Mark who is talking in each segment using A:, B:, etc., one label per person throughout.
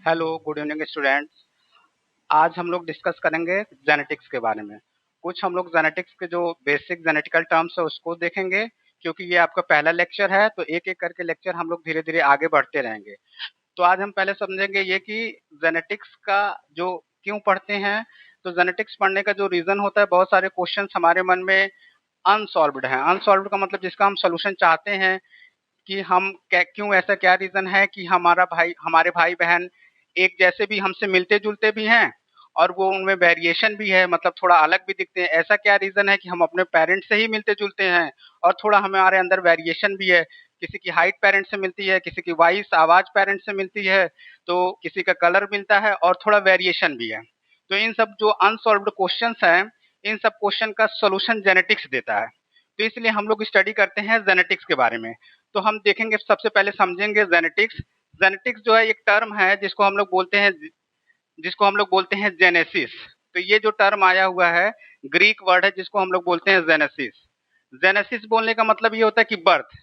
A: Hello, good evening students. आज हम लोग डिस्कस करेंगे जेनेटिक्स के बारे में। कुछ हम लोग जेनेटिक्स के जो बेसिक जेनेटिकल टर्म्स है उसको देखेंगे, क्योंकि ये आपका पहला लेक्चर है तो एक एक करके लेक्चर हम लोग धीरे धीरे आगे बढ़ते रहेंगे। तो आज हम पहले समझेंगे ये कि जेनेटिक्स का जो क्यों पढ़ते हैं। तो जेनेटिक्स पढ़ने का जो रीज़न होता है, बहुत सारे क्वेश्चंस हमारे मन में अनसॉल्व्ड हैं। अनसॉल्व्ड का मतलब जिसका हम सोल्यूशन चाहते हैं कि हम क्यों, ऐसा क्या रीज़न है कि हमारे भाई बहन एक जैसे भी हमसे मिलते जुलते भी हैं और वो उनमें वेरिएशन भी है, मतलब थोड़ा अलग भी दिखते हैं। ऐसा क्या रीज़न है कि हम अपने पेरेंट्स से ही मिलते जुलते हैं और थोड़ा हमारे अंदर वेरिएशन भी है। किसी की हाइट पेरेंट से मिलती है, किसी की वॉइस आवाज़ पेरेंट से मिलती है, तो किसी का कलर मिलता है और थोड़ा वेरिएशन भी है। तो इन सब जो अनसॉल्व्ड क्वेश्चंस हैं, इन सब क्वेश्चन का सॉल्यूशन जेनेटिक्स देता है। तो इसलिए हम लोग स्टडी करते हैं जेनेटिक्स के बारे में। तो हम देखेंगे, सबसे पहले समझेंगे जेनेटिक्स। जेनेटिक्स जो है एक टर्म है जिसको हम लोग बोलते हैं जेनेसिस। तो ये जो टर्म आया हुआ है, ग्रीक वर्ड है जिसको हम लोग बोलते हैं जेनेसिस। जेनेसिस बोलने का मतलब ये होता है कि बर्थ।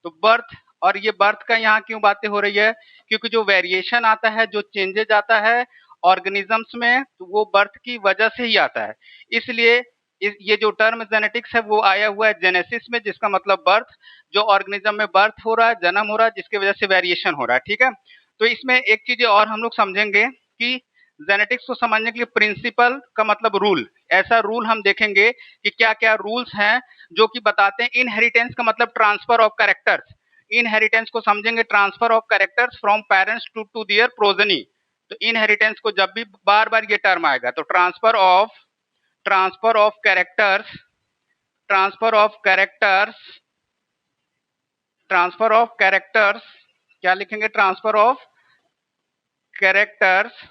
A: तो बर्थ, और ये बर्थ का यहाँ क्यों बातें हो रही है, क्योंकि जो वेरिएशन आता है, जो चेंजेज आता है ऑर्गेनिजम्स में, तो वो बर्थ की वजह से ही आता है। इसलिए ये जो टर्म जेनेटिक्स है वो आया हुआ है जेनेसिस में, जिसका मतलब बर्थ। जो ऑर्गेनिज्म में बर्थ हो रहा है, जन्म हो रहा है, जिसकी वजह से वेरिएशन हो रहा है। ठीक है। तो इसमें एक चीज और हम लोग समझेंगे कि जेनेटिक्स को समझने के लिए प्रिंसिपल का मतलब रूल, ऐसा रूल हम देखेंगे कि क्या क्या रूल्स हैं जो कि बताते हैं। इनहेरिटेंस का मतलब ट्रांसफर ऑफ कैरेक्टर्स। इनहेरिटेंस को समझेंगे, transfer of characters from parents to their progeny. तो इनहेरिटेंस को जब भी बार बार ये टर्म आएगा तो transfer of characters, transfer of characters, transfer of characters, क्या लिखेंगे, transfer of characters,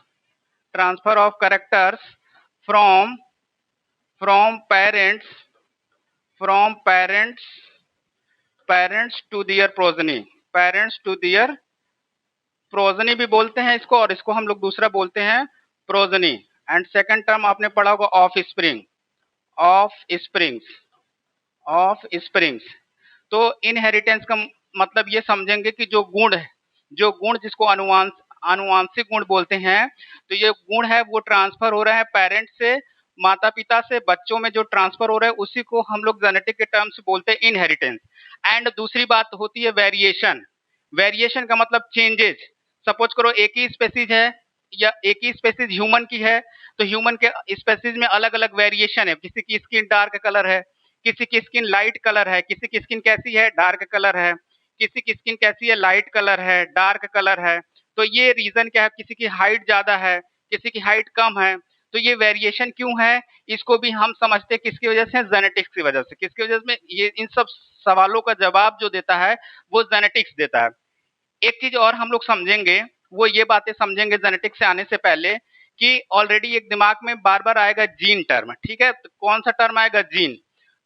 A: transfer of characters from from parents, from parents, parents to their progeny, parents to their progeny भी बोलते हैं इसको, और इसको हम लोग दूसरा बोलते हैं प्रोजनी। एंड सेकंड टर्म आपने पढ़ा होगा of spring, of springs, of springs. तो इनहेरिटेंस का मतलब ये समझेंगे कि जो गुण है, जो गुण जिसको आनुवांशिक गुण बोलते हैं, तो ये गुण है वो ट्रांसफर हो रहा है पेरेंट से, माता पिता से बच्चों में जो ट्रांसफर हो रहा है उसी को हम लोग जेनेटिक के टर्म्स बोलते हैं इनहेरिटेंस। एंड दूसरी बात होती है वेरिएशन। वेरिएशन का मतलब चेंजेज। सपोज करो एक ही स्पेसीज है या एक ही स्पेसीज ह्यूमन की है, तो ह्यूमन के स्पेसीज में अलग अलग वेरिएशन है। किसी की स्किन डार्क कलर है, किसी की स्किन लाइट कलर है, किसी की स्किन कैसी है, डार्क कलर है, किसी की स्किन कैसी है, लाइट कलर है, डार्क कलर है। तो ये रीजन क्या है, किसी की हाइट ज्यादा है, किसी की हाइट कम है। तो ये वेरिएशन क्यों है, इसको भी हम समझते हैं किसकी वजह से, जेनेटिक्स की वजह से। किसकी वजह से, ये इन सब सवालों का जवाब जो देता है वो जेनेटिक्स देता है। एक चीज और हम लोग समझेंगे, वो ये बातें समझेंगे जेनेटिक्स से आने से पहले कि ऑलरेडी एक दिमाग में बार बार आएगा जीन टर्म। ठीक है, तो कौन सा टर्म आएगा, जीन।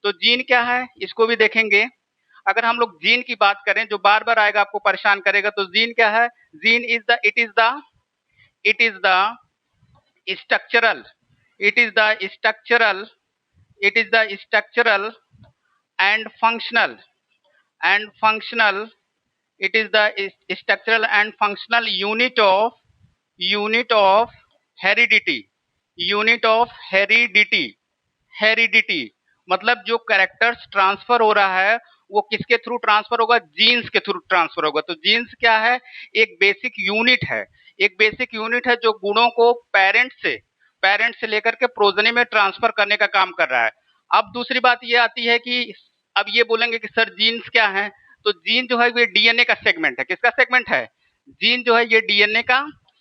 A: तो जीन क्या है इसको भी देखेंगे। अगर हम लोग जीन की बात करें, जो बार बार आएगा आपको परेशान करेगा, तो जीन क्या है, gene it is the structural, it is the structural, it is the structural and functional, and functional, it is the structural and functional unit of heredity, unit of heredity, heredity. मतलब जो characters transfer हो रहा है वो किसके through transfer होगा, jeans के through transfer होगा। तो जीन्स क्या है, एक बेसिक यूनिट है, एक बेसिक यूनिट है जो गुणों को पेरेंट से लेकर के प्रोजनी में ट्रांसफर करने का काम कर रहा है। अब दूसरी बात ये आती है कि अब ये बोलेंगे कि सर जीन्स क्या है, तो जीन जो है ये डीएनए का सेगमेंट है। किसका सेगमेंट है, जीन जो है ये डीएनए का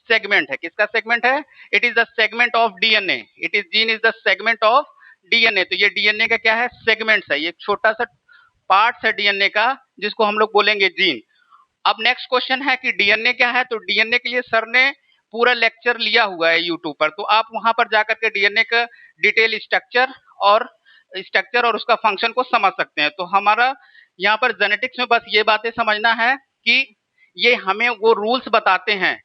A: सेगमेंट है। किसका सेगमेंट है, it is the segment of DNA, it is gene is the segment of DNA. तो ये डीएनए का क्या है, सेगमेंट्स है, ये छोटा सा पार्ट्स है डीएनए का, जिसको हम लोग बोलेंगे जीन। अब नेक्स्ट क्वेश्चन है कि डीएनए क्या है। तो डीएनए के लिए सर ने पूरा लेक्चर लिया हुआ है यूट्यूब पर, तो आप वहां पर जाकर के डीएनए का डिटेल स्ट्रक्चर और उसका फंक्शन को समझ सकते हैं। तो हमारा यहाँ पर जेनेटिक्स में बस ये बातें समझना है कि ये हमें वो रूल्स बताते हैं।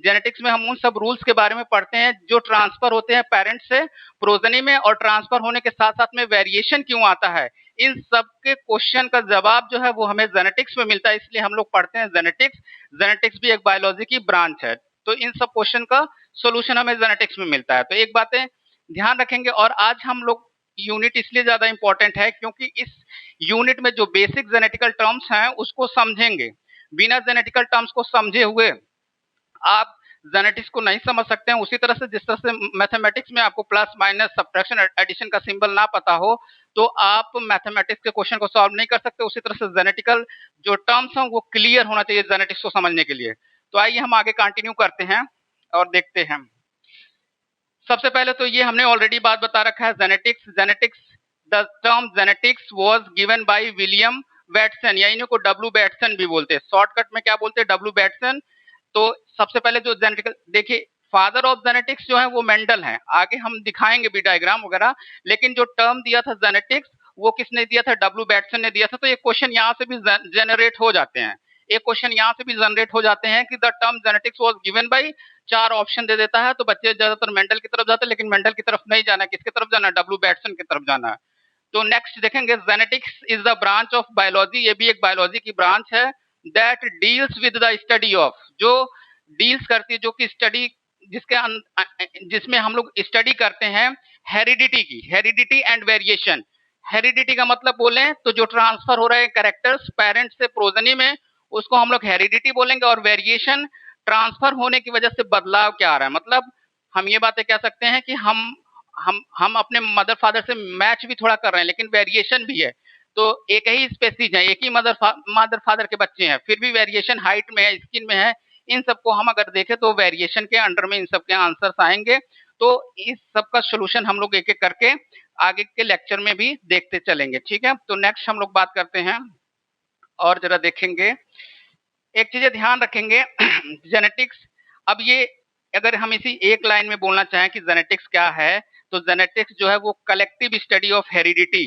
A: जेनेटिक्स में हम उन सब रूल्स के बारे में पढ़ते हैं जो ट्रांसफर होते हैं पेरेंट से प्रोजनी में, और ट्रांसफर होने के साथ साथ में वेरिएशन क्यों आता है, इन सब के क्वेश्चन का जवाब जो है वो हमें जेनेटिक्स में मिलता है। इसलिए हम लोग पढ़ते हैं जेनेटिक्स। जेनेटिक्स भी एक बायोलॉजी की ब्रांच है। तो इन सब क्वेश्चन का सोल्यूशन हमें जेनेटिक्स में मिलता है। तो एक बातें ध्यान रखेंगे। और आज हम लोग यूनिट इसलिए ज्यादा इंपॉर्टेंट है क्योंकि इस यूनिट में जो बेसिक जेनेटिकल टर्म्स हैं उसको समझेंगे। बिना जेनेटिकल टर्म्स को समझे हुए आप जेनेटिक्स को नहीं समझ सकते हैं। उसी तरह से जिस तरह से मैथमेटिक्स में आपको प्लस माइनस सब्ट्रैक्शन एडिशन का सिंबल ना पता हो तो आप मैथमेटिक्स के क्वेश्चन को सॉल्व नहीं कर सकते। उसी तरह से जेनेटिकल जो टर्म्स हैं वो क्लियर होना चाहिए जेनेटिक्स को समझने के लिए। तो आइए हम आगे कंटिन्यू करते हैं और देखते हैं। सबसे पहले तो ये हमने ऑलरेडी बात बता रखा है genetics the term genetics was given by William Bateson, या इनको डब्ल्यू बैटसन भी बोलते हैं, शॉर्टकट में क्या बोलते हैं, डब्ल्यू बैटसन। तो सबसे पहले जो जेनेटिकल देखिए, फादर ऑफ जेनेटिक्स जो है वो मेंडल है, आगे हम दिखाएंगे भी डायग्राम वगैरह। लेकिन जो टर्म दिया था जेनेटिक्स वो किसने दिया था, डब्ल्यू बैटसन ने दिया था। तो ये क्वेश्चन यहाँ से भी जनरेट हो जाते हैं, एक क्वेश्चन यहाँ से भी जनरेट हो जाते हैं कि the term genetics was given by, चार ऑप्शन दे देता है तो बच्चे ज्यादातर मेंडल की तरफ जाते हैं, लेकिन मेंडल की तरफ नहीं जाना है, किसकी तरफ जाना है, डब्ल्यू बैटसन की तरफ जाना है। तो नेक्स्ट देखेंगे, genetics is the branch of biology, ये भी एक बायोलॉजी की ब्रांच है, that deals with the study of, जो डील्स करती है, जो कि स्टडी जिसमें हम लोग स्टडी करते हैं हेरिडिटी की, हेरिडिटी एंड वेरिएशन। हेरिडिटी का मतलब बोले तो जो ट्रांसफर हो रहे हैं कैरेक्टर्स पेरेंट से प्रोजनी में, उसको हम लोग हेरिडिटी बोलेंगे। और वेरिएशन ट्रांसफर होने की वजह से बदलाव क्या आ रहा है, मतलब हम ये बातें कह सकते हैं कि हम अपने मदर फादर से मैच भी थोड़ा कर रहे हैं लेकिन वेरिएशन भी है। तो एक ही स्पेसीज है, एक ही मदर फादर के बच्चे हैं, फिर भी वेरिएशन हाइट में है, स्किन में है। इन सबको हम अगर देखें तो वेरिएशन के अंडर में इन सब के आंसर्स आएंगे। तो इस सब का सोल्यूशन हम लोग एक एक करके आगे के लेक्चर में भी देखते चलेंगे, ठीक है। तो नेक्स्ट हम लोग बात करते हैं और जरा देखेंगे, एक चीजें ध्यान रखेंगे जेनेटिक्स। अब ये अगर हम इसी एक लाइन में बोलना चाहें कि जेनेटिक्स क्या है, तो जेनेटिक्स जो है वो कलेक्टिव स्टडी ऑफ हेरिडिटी,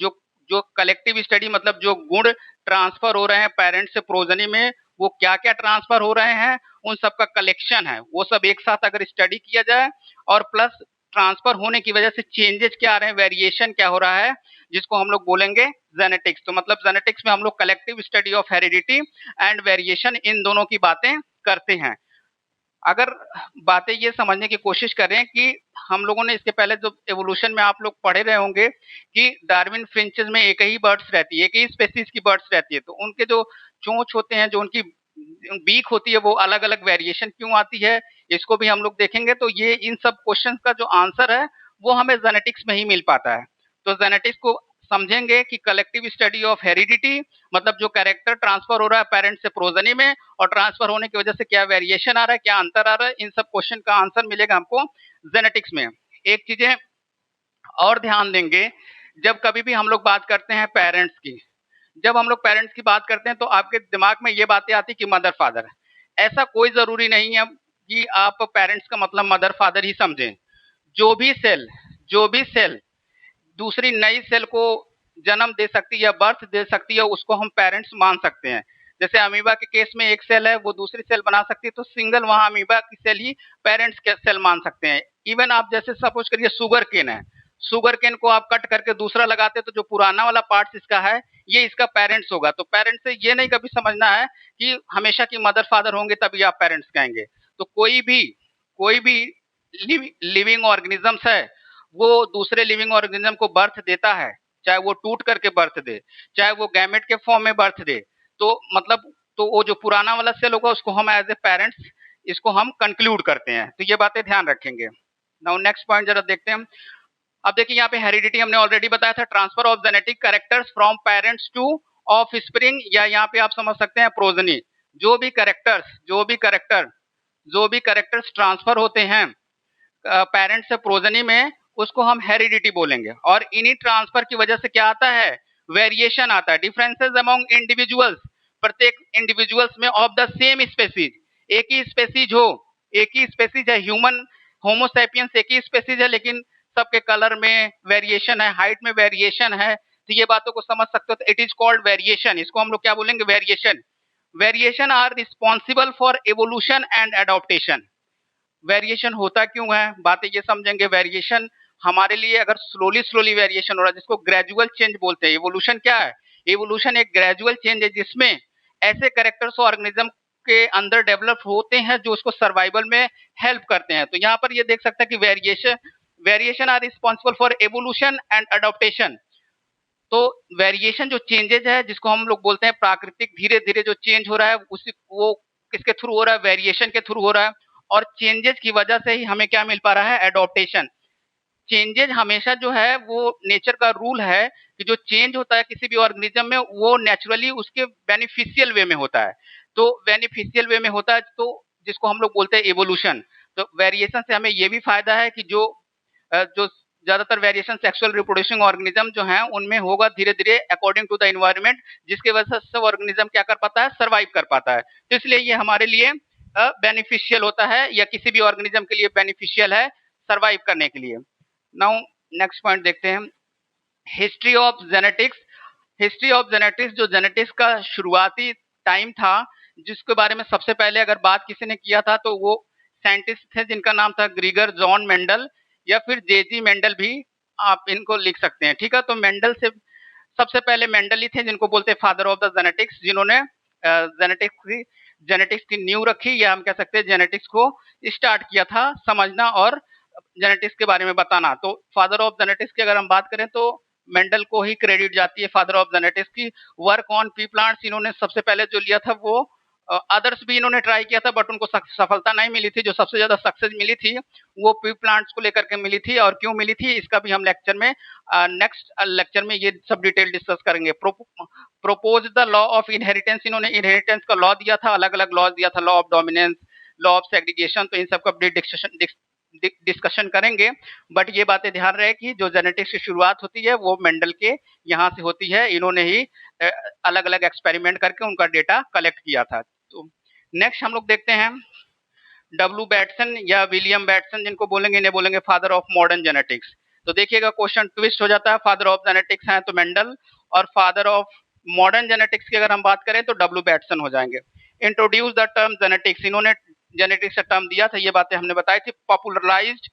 A: जो जो कलेक्टिव स्टडी मतलब जो गुण ट्रांसफर हो रहे हैं पेरेंट्स से प्रोजनी में, वो क्या क्या ट्रांसफर हो रहे हैं उन सब का कलेक्शन है। वो सब एक साथ अगर स्टडी किया जाए और प्लस ट्रांसफर होने की वजह से चेंजेस क्या आ रहे हैं, वेरिएशन क्या हो रहा है, जिसको हम लोग बोलेंगे जेनेटिक्स। तो मतलब जेनेटिक्स में हम लोग collective study of heredity and variation in दोनों की बातें करते हैं। अगर बातें ये समझने की कोशिश करें कि हम लोगों ने इसके पहले जो एवोल्यूशन में आप लोग पढ़े रहे होंगे कि डार्विन फ्रिंचेस में एक ही बर्ड्स रहती है, एक ही स्पेसीज की बर्ड्स रहती है, तो उनके जो चोंच होते हैं, जो उनकी बीक होती है, वो अलग अलग वेरिएशन क्यों आती है, इसको भी हम लोग देखेंगे। तो ये इन सब क्वेश्चंस का जो आंसर है वो हमें जेनेटिक्स में ही मिल पाता है। तो जेनेटिक्स को समझेंगे कि कलेक्टिव स्टडी ऑफ हेरिडिटी मतलब जो कैरेक्टर ट्रांसफर हो रहा है पेरेंट से प्रोजनी में, और ट्रांसफर होने की वजह से क्या वेरिएशन आ रहा है, क्या अंतर आ रहा है, इन सब क्वेश्चन का आंसर मिलेगा हमको जेनेटिक्स में। एक चीजें और ध्यान देंगे, जब कभी भी हम लोग बात करते हैं पेरेंट्स की, जब हम लोग पेरेंट्स की बात करते हैं तो आपके दिमाग में ये बातें आती कि मदर फादर, ऐसा कोई जरूरी नहीं है कि आप पेरेंट्स का मतलब मदर फादर ही समझें। जो भी सेल दूसरी नई सेल को जन्म दे सकती है या बर्थ दे सकती है, उसको हम पेरेंट्स मान सकते हैं। जैसे अमीबा के केस में एक सेल है वो दूसरी सेल बना सकती है, तो सिंगल वहां अमीबा की सेल ही पेरेंट्स के सेल मान सकते हैं। इवन आप जैसे सपोज करिए शुगर केन है, शुगर केन को आप कट करके दूसरा लगाते तो जो पुराना वाला पार्ट इसका है ये इसका पेरेंट्स होगा। तो पेरेंट्स से ये नहीं कभी समझना है कि हमेशा की मदर फादर होंगे तभी आप पेरेंट्स कहेंगे। तो कोई भी लिविंग ऑर्गेनिजम्स है वो दूसरे लिविंग ऑर्गेनिज्म को बर्थ देता है, चाहे वो टूट करके बर्थ दे, चाहे वो गैमेट के फॉर्म में बर्थ दे, तो मतलब तो वो जो पुराना वाला सेल होगा उसको हम एज ए पेरेंट्स इसको हम कंक्लूड करते हैं। तो ये बातें ध्यान रखेंगे। नाउ नेक्स्ट पॉइंट जरा देखते हैं हम। अब देखिए यहाँ पे हेरिडिटी हमने ऑलरेडी बताया था, transfer of genetic characters from parents two of spring, या यहाँ पे आप समझ सकते हैं प्रोजनी। जो भी कैरेक्टर्स ट्रांसफर होते हैं पेरेंट्स से प्रोजनी में, उसको हम हेरिडिटी बोलेंगे। और इन्हीं ट्रांसफर की वजह से क्या आता है, वेरिएशन आता है, डिफरेंसेस अमंग इंडिविजुअल्स, प्रत्येक इंडिविजुअल्स में ऑफ द सेम स्पेसीज, एक ही स्पेसीज है ह्यूमन होमोसैपियंस, एक ही स्पेसीज है लेकिन सबके कलर में वेरिएशन है, हाइट में वेरिएशन है। तो ये बातों को समझ सकते हो। तो इट इज कॉल्ड वेरिएशन, इसको हम लोग क्या बोलेंगे, variation are responsible for evolution and adaptation. Variation होता क्यों है, बातें ये समझेंगे। वेरिएशन हमारे लिए अगर स्लोली वेरिएशन हो रहा है जिसको ग्रेजुअल चेंज बोलते हैं। एवोल्यूशन क्या है, एवोल्यूशन एक ग्रेजुअल चेंज है जिसमें ऐसे कैरेक्टर्स और ऑर्गेनिज्म के अंदर डेवलप होते हैं जो उसको सर्वाइवल में हेल्प करते हैं। तो यहाँ पर ये देख सकते हैं कि variation are responsible for evolution and adaptation. तो वेरिएशन जो चेंजेज है जिसको हम लोग बोलते हैं प्राकृतिक, धीरे धीरे जो चेंज हो रहा है उसी वो किसके थ्रू हो रहा है, वेरिएशन के थ्रू हो रहा है। और चेंजेस की वजह से ही हमें क्या मिल पा रहा है, एडॉप्टेशन। चेंजेज हमेशा जो है वो नेचर का रूल है कि जो चेंज होता है किसी भी ऑर्गेनिज्म में वो नेचुरली उसके बेनिफिशियल वे में होता है। तो बेनिफिशियल वे में होता है तो जिसको हम लोग बोलते हैं एवोल्यूशन। तो वेरिएशन से हमें ये भी फायदा है कि जो ज्यादातर वेरिएशन सेक्सुअल रिप्रोड्यूसिंग ऑर्गेनिज्म जो हैं उनमें होगा धीरे धीरे अकॉर्डिंग टू द एनवायरनमेंट, जिसके वजह से ऑर्गेनिज्म क्या कर पाता है, सर्वाइव कर पाता है। तो इसलिए ये हमारे लिए बेनिफिशियल होता है या किसी भी ऑर्गेनिज्म के लिए बेनिफिशियल है सर्वाइव करने के लिए। नाउ नेक्स्ट पॉइंट देखते हैं, history of genetics. History of genetics, जो जेनेटिक्स का शुरुआती टाइम था जिसके बारे में सबसे पहले अगर बात किसी ने किया था तो वो साइंटिस्ट थे जिनका नाम था ग्रीगर जॉन मेंडल या फिर जेजी मेंडल भी आप इनको लिख सकते हैं। ठीक है, तो मेंडल से सबसे पहले मेंडल ही थे जिनको बोलते हैं फादर ऑफ द जेनेटिक्स, जिन्होंने जेनेटिक्स की नींव रखी या हम कह सकते हैं जेनेटिक्स को स्टार्ट किया था समझना और जेनेटिक्स के बारे में बताना। तो फादर ऑफ जेनेटिक्स की अगर हम बात करें तो मेंडल को ही क्रेडिट जाती है फादर ऑफ जेनेटिक्स की। वर्क ऑन पी प्लांट्स इन्होंने सबसे पहले जो लिया था वो अदर्स भी इन्होंने ट्राई किया था बट उनको सफलता नहीं मिली थी। जो सबसे ज्यादा सक्सेस मिली थी वो पी प्लांट्स को लेकर के मिली थी, और क्यों मिली थी इसका भी हम लेक्चर में नेक्स्ट लेक्चर में ये सब डिटेल डिस्कस करेंगे। Propose the law of inheritance, इन्होंने इनहेरिटेंस का लॉ दिया था, अलग अलग लॉ दिया था, law of dominance, law of segregation. तो इन सब का डिस्कशन करेंगे, बट ये बातें ध्यान रहे कि जो जेनेटिक्स की शुरुआत होती है वो मेंडल के यहाँ से होती है। इन्होंने ही अलग अलग एक्सपेरिमेंट करके उनका डेटा कलेक्ट किया था। तो नेक्स्ट हम लोग देखते हैं डब्ल्यू बैटसन या विलियम बैटसन, जिनको बोलेंगे इन्हें बोलेंगे फादर ऑफ मॉडर्न जेनेटिक्स। तो देखिएगा क्वेश्चन ट्विस्ट हो जाता है, फादर ऑफ जेनेटिक्स हैं तो मेंडल और फादर ऑफ मॉडर्न जेनेटिक्स की अगर हम बात करें तो डब्ल्यू बैटसन हो जाएंगे। इंट्रोड्यूस द टर्म जेनेटिक्स, इन्होंने जेनेटिक्स का टर्म दिया था, ये बातें हमने बताई थी। पॉपुलराइज्ड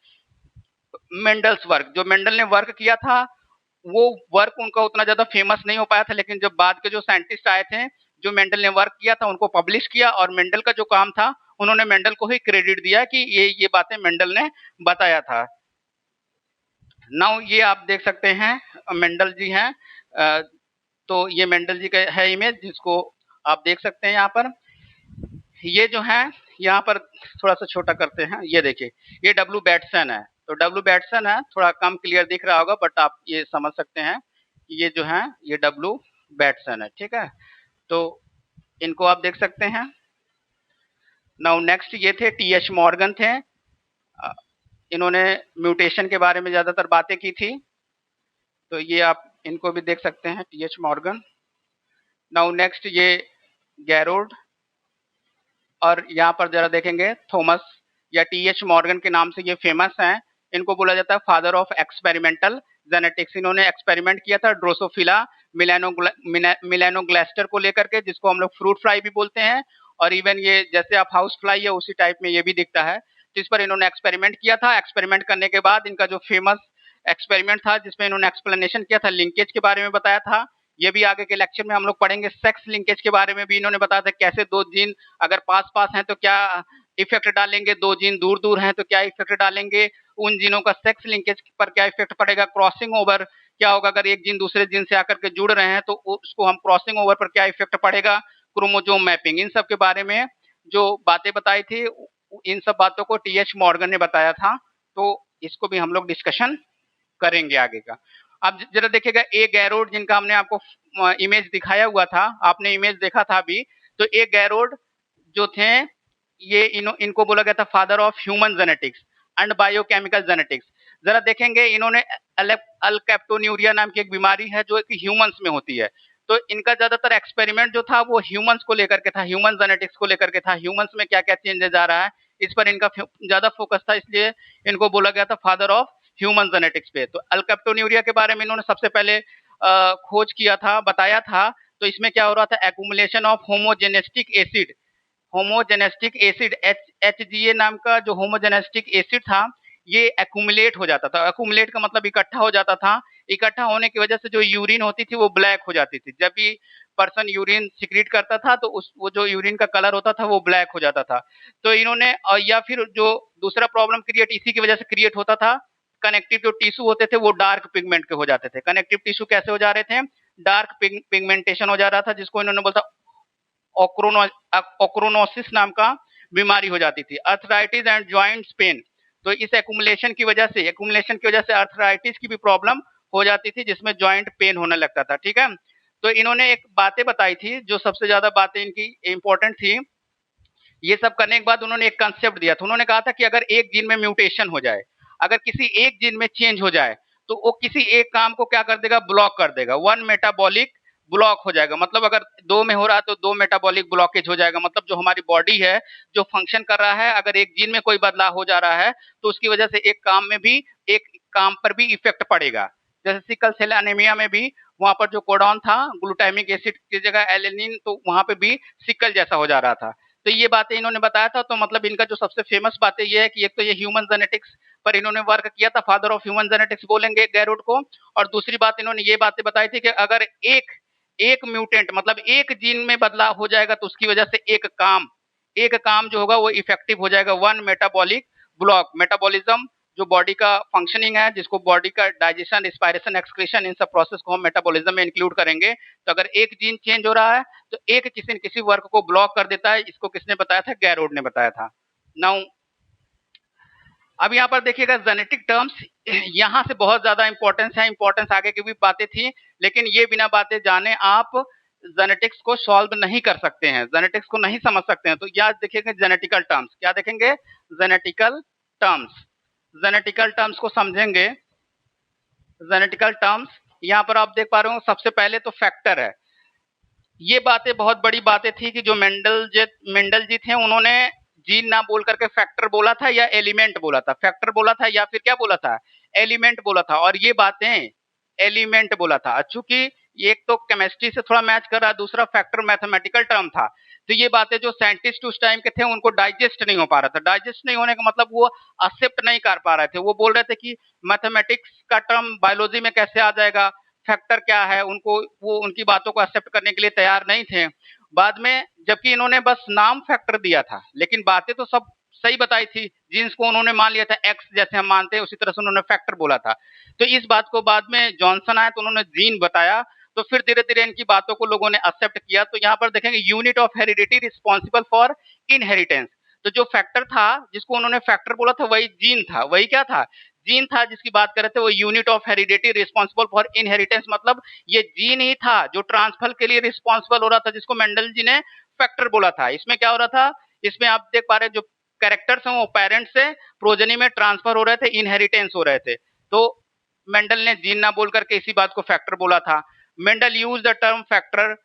A: मेंडल्स वर्क, जो मेंडल ने वर्क किया था वो वर्क उनका उतना ज्यादा फेमस नहीं हो पाया था, लेकिन जब बाद के जो साइंटिस्ट आए थे जो मेंडल ने वर्क किया था उनको पब्लिश किया, और मेंडल का जो काम था उन्होंने मेंडल को ही क्रेडिट दिया कि ये बातें मेंडल ने बताया था। नाउ ये आप देख सकते हैं मेंडल जी हैं, तो ये मेंडल जी का है इमेज जिसको आप देख सकते हैं यहाँ पर। ये जो है यहाँ पर थोड़ा सा छोटा करते हैं, ये देखिए ये डब्ल्यू बैटसन है। तो डब्ल्यू बैटसन है, थोड़ा कम क्लियर दिख रहा होगा बट आप ये समझ सकते हैं कि ये जो है ये डब्ल्यू बैटसन है। ठीक है, तो इनको आप देख सकते हैं। नाउ नेक्स्ट ये थे टी एच मॉर्गन थे, इन्होंने म्यूटेशन के बारे में ज्यादातर बातें की थी, तो ये आप इनको भी देख सकते हैं, T H Morgan. Now next ये गैरोड, और यहाँ पर जरा देखेंगे थॉमस या टी एच मॉर्गन के नाम से ये फेमस हैं। इनको बोला जाता है फादर ऑफ एक्सपेरिमेंटल जेनेटिक्स। इन्होंने एक्सपेरिमेंट किया था ड्रोसोफिला मिलेनोग्लेस्टर को लेकर के, जिसको हम लोग फ्रूट फ्लाई भी बोलते हैं, और इवन ये जैसे आप हाउस फ्लाई है उसी टाइप में ये भी दिखता है। तो इस पर इन्होंने एक्सपेरिमेंट किया था। एक्सपेरिमेंट करने के बाद इनका जो फेमस एक्सपेरिमेंट था जिसमें इन्होंने एक्सप्लेनेशन किया था, लिंकेज के बारे में बताया था, ये भी आगे के लेक्चर में हम लोग पढ़ेंगे। सेक्स लिंकेज के बारे में भी इन्होंने बताया था, कैसे दो जीन अगर पास पास हैं तो क्या इफेक्ट डालेंगे, दो जीन दूर दूर हैं तो क्या इफेक्ट डालेंगे, उन जीनों का सेक्स लिंकेज पर क्या इफेक्ट पड़ेगा, क्रॉसिंग ओवर क्या होगा अगर एक जीन दूसरे जीन से आकर के जुड़ रहे हैं तो उसको हम क्रॉसिंग ओवर पर क्या इफेक्ट पड़ेगा, क्रोमोजोम मैपिंग, इन सब के बारे में जो बातें बताई थी इन सब बातों को टी एच मॉर्गन ने बताया था। तो इसको भी हम लोग डिस्कशन करेंगे आगे का। अब जरा देखिएगा ए गैरोड, जिनका हमने आपको इमेज दिखाया हुआ था, आपने इमेज देखा था अभी। तो ए गैरोड जो थे ये इनको बोला गया था father of human genetics and biochemical genetics. जरा देखेंगे इन्होंने अल्कैप्टोन्यूरिया नाम की एक बीमारी है जो कि ह्यूमंस में होती है, तो इनका ज्यादातर एक्सपेरिमेंट जो था वो ह्यूमंस को लेकर के था, ह्यूमन जेनेटिक्स को लेकर के था, ह्यूमंस में क्या क्या चेंजेस आ रहा है इस पर इनका ज्यादा फोकस था, इसलिए इनको बोला गया था फादर ऑफ ह्यूमन जेनेटिक्स पे। तो अल्कैप्टोन्यूरिया के बारे में इन्होंने सबसे पहले खोज किया था, बताया था। तो इसमें क्या हो रहा था, accumulation of homogentisic acid, homogentisic acid HGA नाम का जो होमोजेनेस्टिक एसिड था ये एक्यूमुलेट हो जाता था। एक्यूमुलेट का मतलब इकट्ठा हो जाता था, इकट्ठा होने की वजह से जो यूरिन होती थी वो ब्लैक हो जाती थी। जब भी पर्सन यूरिन सिक्रीट करता था तो वो जो यूरिन का कलर होता था वो ब्लैक हो जाता था। तो इन्होंने या फिर जो दूसरा प्रॉब्लम क्रिएट इसी की वजह से क्रिएट होता था, कनेक्टिव जो टिश्यू होते थे वो डार्क पिगमेंट के हो जाते थे। कनेक्टिव टिश्यू कैसे हो जा रहे थे? डार्क पिगमेंटेशन हो जा रहा था, जिसको इन्होंने बोला ओक्रोनोसिस नाम का बीमारी हो जाती थी। अर्थराइटिस एंड जॉइंट्स पेन, तो इस एक्यूमुलेशन की वजह से अर्थराइटिस की भी प्रॉब्लम हो जाती थी, जिसमें जॉइंट पेन होने लगता था। ठीक है, तो इन्होंने एक बातें बताई थी, जो सबसे ज्यादा बातें इनकी इंपॉर्टेंट थी। ये सब करने के बाद उन्होंने एक कंसेप्ट दिया था। उन्होंने कहा था कि अगर एक जीन में म्यूटेशन हो जाए, अगर किसी एक जीन में चेंज हो जाए, तो वो किसी एक काम को क्या कर देगा? ब्लॉक कर देगा। वन मेटाबॉलिक ब्लॉक हो जाएगा। मतलब अगर दो में हो रहा है तो दो मेटाबॉलिक ब्लॉकेज हो जाएगा। मतलब जो हमारी बॉडी है, जो फंक्शन कर रहा है, अगर एक जीन में कोई बदलाव हो जा रहा है तो उसकी वजह से एक काम में भी, एक काम पर भी इफेक्ट पड़ेगा। जैसे सिकल सेल एनीमिया में भी वहां पर जो कोडॉन था, ग्लूटामिक एसिड की जगह एलेनिन, तो वहां पे भी सिकल जैसा हो जा रहा था। तो ये बातें इन्होंने बताया था। तो मतलब इनका जो सबसे फेमस बातें ये है कि एक तो ये ह्यूमन जेनेटिक्स पर इन्होंने वर्क किया था, फादर ऑफ ह्यूमन जेनेटिक्स बोलेंगे गैरोड को। और दूसरी बात इन्होंने ये बातें बताई थी कि अगर एक एक म्यूटेंट मतलब एक जीन में बदलाव हो जाएगा तो उसकी वजह से एक काम जो होगा वो इफेक्टिव हो जाएगा। वन मेटाबॉलिक ब्लॉक, मेटाबॉलिज्म जो बॉडी का फंक्शनिंग है, जिसको बॉडी का डाइजेशन, रिस्पायरेशन, एक्सक्रीशन, इन सब प्रोसेस को हम मेटाबॉलिज्म में इंक्लूड करेंगे। तो अगर एक जीन चेंज हो रहा है तो एक किसी न किसी वर्क को ब्लॉक कर देता है। इसको किसने बताया था? गैरोड ने बताया था। नाउ अब यहाँ पर देखिएगा जेनेटिक टर्म्स, यहाँ से बहुत ज्यादा इंपॉर्टेंस है। इंपॉर्टेंस आगे की भी बातें थी, लेकिन ये बिना बातें जाने आप जेनेटिक्स को सॉल्व नहीं कर सकते हैं, जेनेटिक्स को नहीं समझ सकते हैं। तो याद देखिएगा जेनेटिकल टर्म्स, क्या देखेंगे? Genetical terms. जेनेटिकल टर्म्स को समझेंगे। जेनेटिकल टर्म्स यहाँ पर आप देख पा रहे हो, सबसे पहले तो फैक्टर है। ये बातें बहुत बड़ी बातें थी कि जो मेंडल जी थे, उन्होंने जीन ना बोल करके फैक्टर बोला था या एलिमेंट बोला था। फैक्टर बोला था या फिर क्या बोला था? एलिमेंट बोला था। और ये बातें एलिमेंट बोला था, चूंकि एक तो केमिस्ट्री से थोड़ा मैच कर रहा, दूसरा फैक्टर मैथमेटिकल टर्म था। तो ये बातें जो साइंटिस्ट उस टाइम के थे उनको डाइजेस्ट नहीं हो पा रहा था। डाइजेस्ट नहीं होने का मतलब वो एक्सेप्ट नहीं कर पा रहे थे। वो बोल रहे थे कि मैथमेटिक्स का टर्म बायोलॉजी में कैसे आ जाएगा, फैक्टर क्या है, उनको वो उनकी बातों को एक्सेप्ट करने के लिए तैयार नहीं थे। बाद में जबकि इन्होंने बस नाम फैक्टर दिया था, लेकिन बातें तो सब सही बताई थी। जीन्स को उन्होंने मान लिया था एक्स, जैसे हम मानते हैं उसी तरह से उन्होंने फैक्टर बोला था। तो इस बात को बाद में जॉनसन आया तो उन्होंने जीन बताया, तो फिर धीरे धीरे इनकी बातों को लोगों ने एक्सेप्ट किया। तो यहाँ पर देखेंगे unit of heredity responsible for inheritance. तो जो फैक्टर था, जिसको उन्होंने फैक्टर बोला था, वही जीन था। वही क्या था? जीन था, जिसकी बात कर रहे थे। वो unit of heredity responsible for inheritance, मतलब ये जीन ही था जो ट्रांसफर के लिए रिस्पॉन्सिबल हो रहा था, जिसको मेंडल जी ने फैक्टर बोला था। इसमें क्या हो रहा था? इसमें आप देख पा रहे हैं जो कैरेक्टर्स हैं वो पेरेंट्स से प्रोजेनी में ट्रांसफर हो रहे थे, इनहेरिटेंस हो रहे थे। तो मेंडल ने जीन ना बोल करके इसी बात को फैक्टर बोला था। Mendel use the term factor,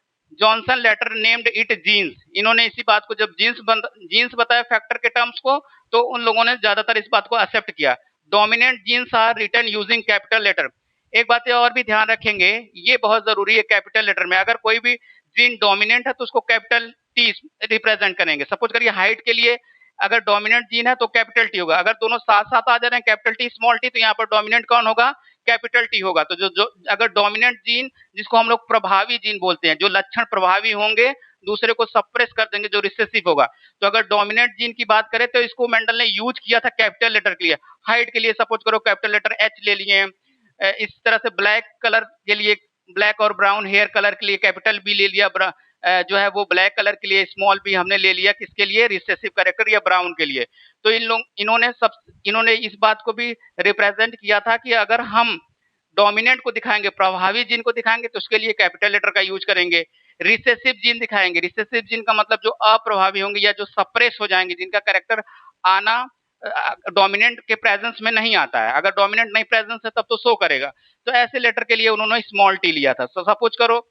A: Johnson later named it genes. इन्होंने इसी बात को जब जीन्स बताया फैक्टर के टर्म्स को, तो उन लोगों ने ज्यादातर इस बात को एक्सेप्ट किया। Dominant genes are written using capital letter. एक बात और भी ध्यान रखेंगे, ये बहुत जरूरी है। कैपिटल लेटर में अगर कोई भी जीन डोमिनेंट है तो उसको कैपिटल टी रिप्रेजेंट करेंगे। सपोज करिए हाइट के लिए अगर डोमिनेंट जीन है तो कैपिटल टी होगा। अगर दोनों साथ साथ आ जा रहे हैं कैपिटल टी स्मॉल टी, तो यहाँ पर डोमिनेंट कौन होगा? कैपिटल टी होगा। तो जो अगर डोमिनेंट जीन, जिसको हम लोग प्रभावी जीन बोलते हैं, जो लक्षण प्रभावी होंगे, दूसरे को सप्रेस कर देंगे, जो रिसेसिव होगा। तो अगर डोमिनेंट जीन की बात करें तो इसको मेंडल ने यूज किया था कैपिटल लेटर के लिए। हाइट के लिए सपोज करो कैपिटल लेटर एच ले लिए। इस तरह से ब्लैक कलर के लिए, ब्लैक और ब्राउन हेयर कलर के लिए कैपिटल बी ले लिया। जो है वो ब्लैक कलर के लिए स्मॉल बी हमने ले लिया। किसके लिए? रिसेसिव कैरेक्टर या ब्राउन के लिए। तो इन्होंने इस बात को भी रिप्रेजेंट किया था कि अगर हम डोमिनेंट को दिखाएंगे, प्रभावी जीन को दिखाएंगे, तो उसके लिए कैपिटल लेटर का यूज करेंगे। रिसेसिव जीन दिखाएंगे, रिसेसिव जीन का मतलब जो अप्रभावी होंगे या जो सप्रेस हो जाएंगे, जिनका कैरेक्टर आना डोमिनेंट के प्रेजेंस में नहीं आता है। अगर डोमिनेंट नहीं प्रेजेंस है तब तो शो करेगा। तो ऐसे लेटर के लिए उन्होंने स्मॉल टी लिया था। तो सपोज करो,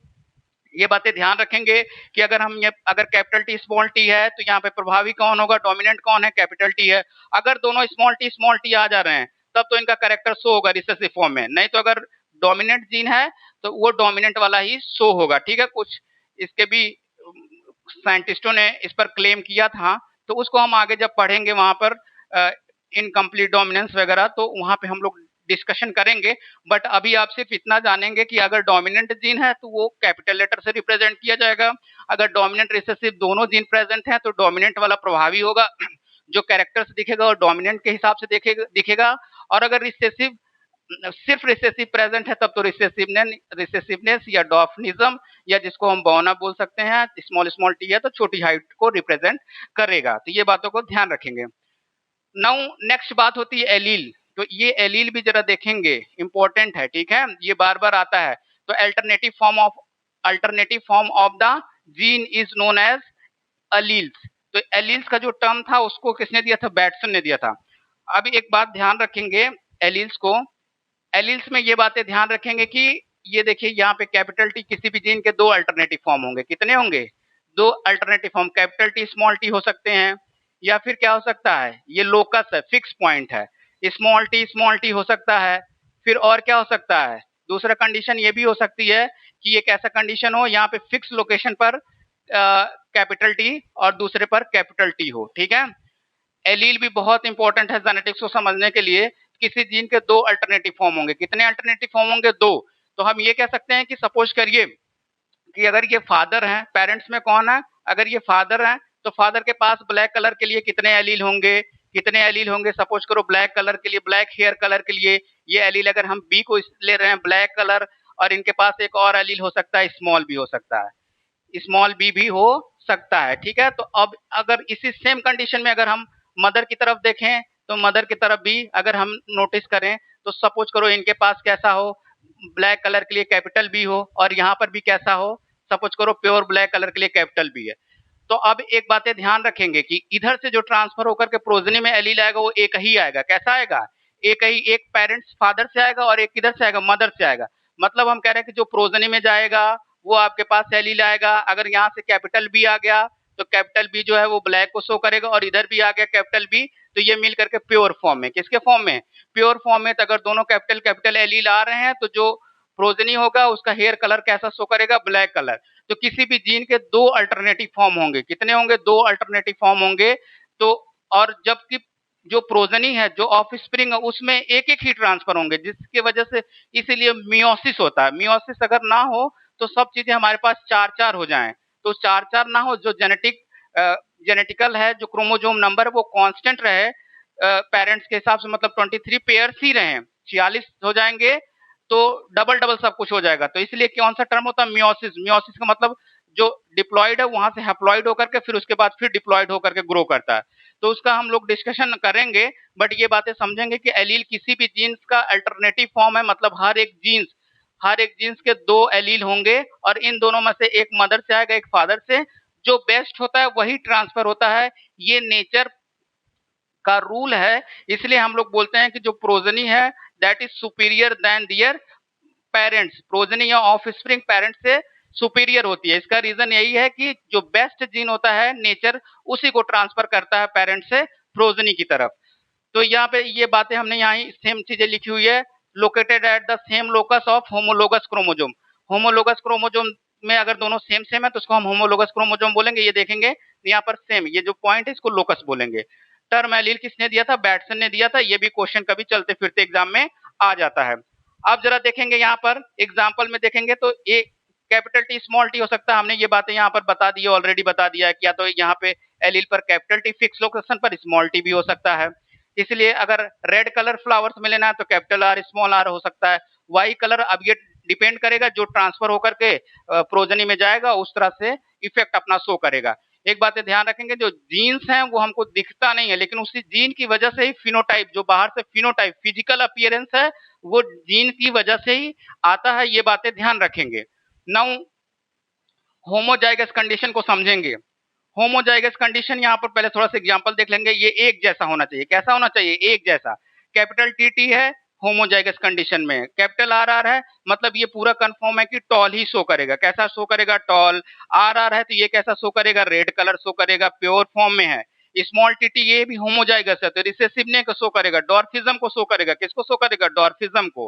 A: ये बातें ध्यान रखेंगे कि अगर कैपिटल टी स्मॉल टी है तो यहाँ पे प्रभावी कौन होगा? डोमिनेंट कौन है? कैपिटल टी है। अगर दोनों स्मॉल टी आ जा रहे हैं तब तो इनका कैरेक्टर शो होगा रिसेसिव फॉर्म में। नहीं तो अगर डोमिनेंट जीन है तो वो डोमिनेंट वाला ही शो होगा। ठीक है, कुछ इसके भी साइंटिस्टों ने इस पर क्लेम किया था, तो उसको हम आगे जब पढ़ेंगे वहां पर इनकम्प्लीट डोमिनेंस वगैरह, तो वहां पे हम लोग डिस्कशन करेंगे, बट अभी आप सिर्फ इतना जानेंगे कि अगर डोमिनेंट जीन है तो वो कैपिटल लेटर से रिप्रेजेंट किया जाएगा, अगर डोमिनेंट रिसेसिव दोनों जीन प्रेजेंट है तो डोमिनेंट वाला प्रभावी होगा, जो कैरेक्टर्स दिखेगा वो डोमिनेंट के हिसाब से दिखेगा, और अगर रिसेसिव सिर्फ रिसेसिव प्रेजेंट है तब तो रिसेसिवनेस या डॉर्फनिज्म, या जिसको हम बौना बोल सकते हैं, स्मॉल स्मॉल टी है तो छोटी हाइट को रिप्रेजेंट करेगा। तो ये बातों को ध्यान रखेंगे। नाउ नेक्स्ट बात होती है एलील। तो ये एलील भी जरा देखेंगे, इंपॉर्टेंट है, ठीक है, ये बार बार आता है। तो alternative form of the gene is known as alleles. तो एलील्स का जो टर्म था उसको किसने दिया था? बैटसन ने दिया था। अब एक बात ध्यान रखेंगे एलील्स को, एलील्स में ये बातें ध्यान रखेंगे कि ये देखिए यहाँ पे कैपिटल टी किसी भी जीन के दो अल्टरनेटिव फॉर्म होंगे। कितने होंगे? दो alternative form, capital T small T हो सकते हैं, या फिर क्या हो सकता है, ये लोकस है, फिक्स पॉइंट है, स्मॉल टी हो सकता है। फिर और क्या हो सकता है? दूसरा कंडीशन ये भी हो सकती है कि एक ऐसा कंडीशन हो यहाँ पे फिक्स लोकेशन पर कैपिटल टी और दूसरे पर कैपिटल टी हो, ठीक है। एलील भी बहुत इंपॉर्टेंट है जेनेटिक्स को समझने के लिए। किसी जीन के दो अल्टरनेटिव फॉर्म होंगे। कितने अल्टरनेटिव फॉर्म होंगे? दो। तो हम ये कह सकते हैं कि सपोज करिए कि अगर ये फादर हैं, पेरेंट्स में कौन है, अगर ये फादर हैं तो फादर के पास ब्लैक कलर के लिए कितने एलील होंगे? कितने एलील होंगे? सपोज करो ब्लैक कलर के लिए, ब्लैक हेयर कलर के लिए ये एलील, अगर हम बी को ले रहे हैं ब्लैक कलर, और इनके पास एक और एलील हो सकता है, स्मॉल बी हो सकता है, स्मॉल बी भी हो सकता है, ठीक है। तो अब अगर इसी सेम कंडीशन में अगर हम मदर की तरफ देखें तो मदर की तरफ भी अगर हम नोटिस करें तो सपोज करो इनके पास कैसा हो, ब्लैक कलर के लिए कैपिटल बी हो, और यहाँ पर भी कैसा हो, सपोज करो प्योर ब्लैक कलर के लिए कैपिटल बी है। तो अब एक बातें ध्यान रखेंगे कि इधर से जो ट्रांसफर होकर के प्रोजनी में एलील आएगा वो एक ही आएगा। कैसा आएगा? एक ही, एक पेरेंट्स फादर से आएगा और एक किधर से आएगा? मदर से आएगा। मतलब हम कह रहे हैं कि जो प्रोजनी में जाएगा वो आपके पास एलील आएगा। अगर यहाँ से कैपिटल बी आ गया तो कैपिटल बी जो है वो ब्लैक को शो करेगा, और इधर भी आ गया कैपिटल बी, तो ये मिल करके प्योर फॉर्म में, किसके फॉर्म में? प्योर फॉर्म में। तो अगर दोनों कैपिटल कैपिटल एलील आ रहे हैं तो जो प्रोजनी होगा उसका हेयर कलर कैसा शो करेगा? Black colour. तो किसी भी जीन के दो अल्टरनेटिव फॉर्म होंगे। कितने होंगे? दो अल्टरनेटिव फॉर्म होंगे। तो और जबकि जो प्रोजनी है, जो ऑफ स्प्रिंग है, उसमें एक एक ही ट्रांसफर होंगे, जिसकी वजह से इसीलिए मियोसिस होता है। मियोसिस अगर ना हो तो सब चीजें हमारे पास चार चार हो जाएं। तो चार चार ना हो, जो जेनेटिकल है, जो क्रोमोजोम नंबर वो कांस्टेंट रहे पेरेंट्स के हिसाब से, मतलब 23 पेयर्स ही रहे, 46 हो जाएंगे तो डबल डबल सब कुछ हो जाएगा। तो इसलिए कौन सा टर्म होता है? मियोसिस। मियोसिस का मतलब जो डिप्लॉयड है वहां से हैप्लॉयड होकर के फिर उसके बाद फिर डिप्लॉयड होकर के ग्रो करता है। तो उसका हम लोग डिस्कशन करेंगे, बट ये बातें समझेंगे कि एलील किसी भी जीन्स का अल्टरनेटिव फॉर्म है, मतलब हर एक जीन्स के दो एलील होंगे, और इन दोनों में से एक मदर से आएगा, एक फादर से। जो बेस्ट होता है वही ट्रांसफर होता है, ये नेचर का रूल है। इसलिए हम लोग बोलते हैं कि जो प्रोजनी है that is superior than their parents. Progeny या ऑफ स्प्रिंग पेरेंट्स से सुपीरियर होती है। इसका रीजन यही है कि जो बेस्ट जीन होता है नेचर उसी को ट्रांसफर करता है पेरेंट्स से प्रोजनी की तरफ। तो यहाँ पे ये बातें हमने यहाँ ही सेम चीजें लिखी हुई है। Located at the same locus of homologous chromosome. Homologous chromosome में अगर दोनों सेम सेम है तो उसको हम होमोलोगस क्रोमोजोम बोलेंगे। ये देखेंगे यहाँ पर सेम, ये जो पॉइंट है इसको लोकस बोलेंगे। टर्म एलील किसने दिया था? बैटसन ने दिया था। ये भी क्वेश्चन कभी चलते फिरते एग्जाम में आ जाता है। अब जरा देखेंगे यहाँ पर एग्जाम्पल में देखेंगे तो ए कैपिटल टी स्मॉल टी हो सकता है। हमने ये बातें यहाँ पर बता दी है, ऑलरेडी बता दिया है। क्या तो यहाँ पे एलील पर कैपिटल टी फिक्स लोकेशन पर स्मॉल टी भी हो सकता है। इसलिए अगर रेड कलर फ्लावर्स में लेना है तो कैपिटल आर स्मॉल आर हो सकता है। वाई कलर, अब ये डिपेंड करेगा जो ट्रांसफर होकर के प्रोजनी में जाएगा उस तरह से इफेक्ट अपना शो करेगा। एक बात ध्यान रखेंगे, जो जीन्स हैं वो हमको दिखता नहीं है, लेकिन उसी जीन की वजह से ही फिनोटाइप, जो बाहर से फिनोटाइप फिजिकल अपीयरेंस है वो जीन की वजह से ही आता है। ये बातें ध्यान रखेंगे। नाउ होमोजाइगस कंडीशन को समझेंगे। होमोजाइगस कंडीशन यहाँ पर पहले थोड़ा सा एग्जांपल देख लेंगे। ये एक जैसा होना चाहिए। कैसा होना चाहिए? एक जैसा। कैपिटल टी टी है होमोजाइगस कंडीशन में, कैपिटल आर आर है, मतलब ये पूरा कंफर्म है कि टॉल ही शो करेगा। कैसा शो करेगा? टॉल। आर आर है तो ये कैसा शो करेगा? रेड कलर शो करेगा, प्योर फॉर्म में है। स्मॉल टी टी ये भी होमोजाइगस है तो रिसेसिव ने को शो करेगा, डॉर्फिज्म को शो करेगा। किसको शो करेगा? डॉर्फिज्म को,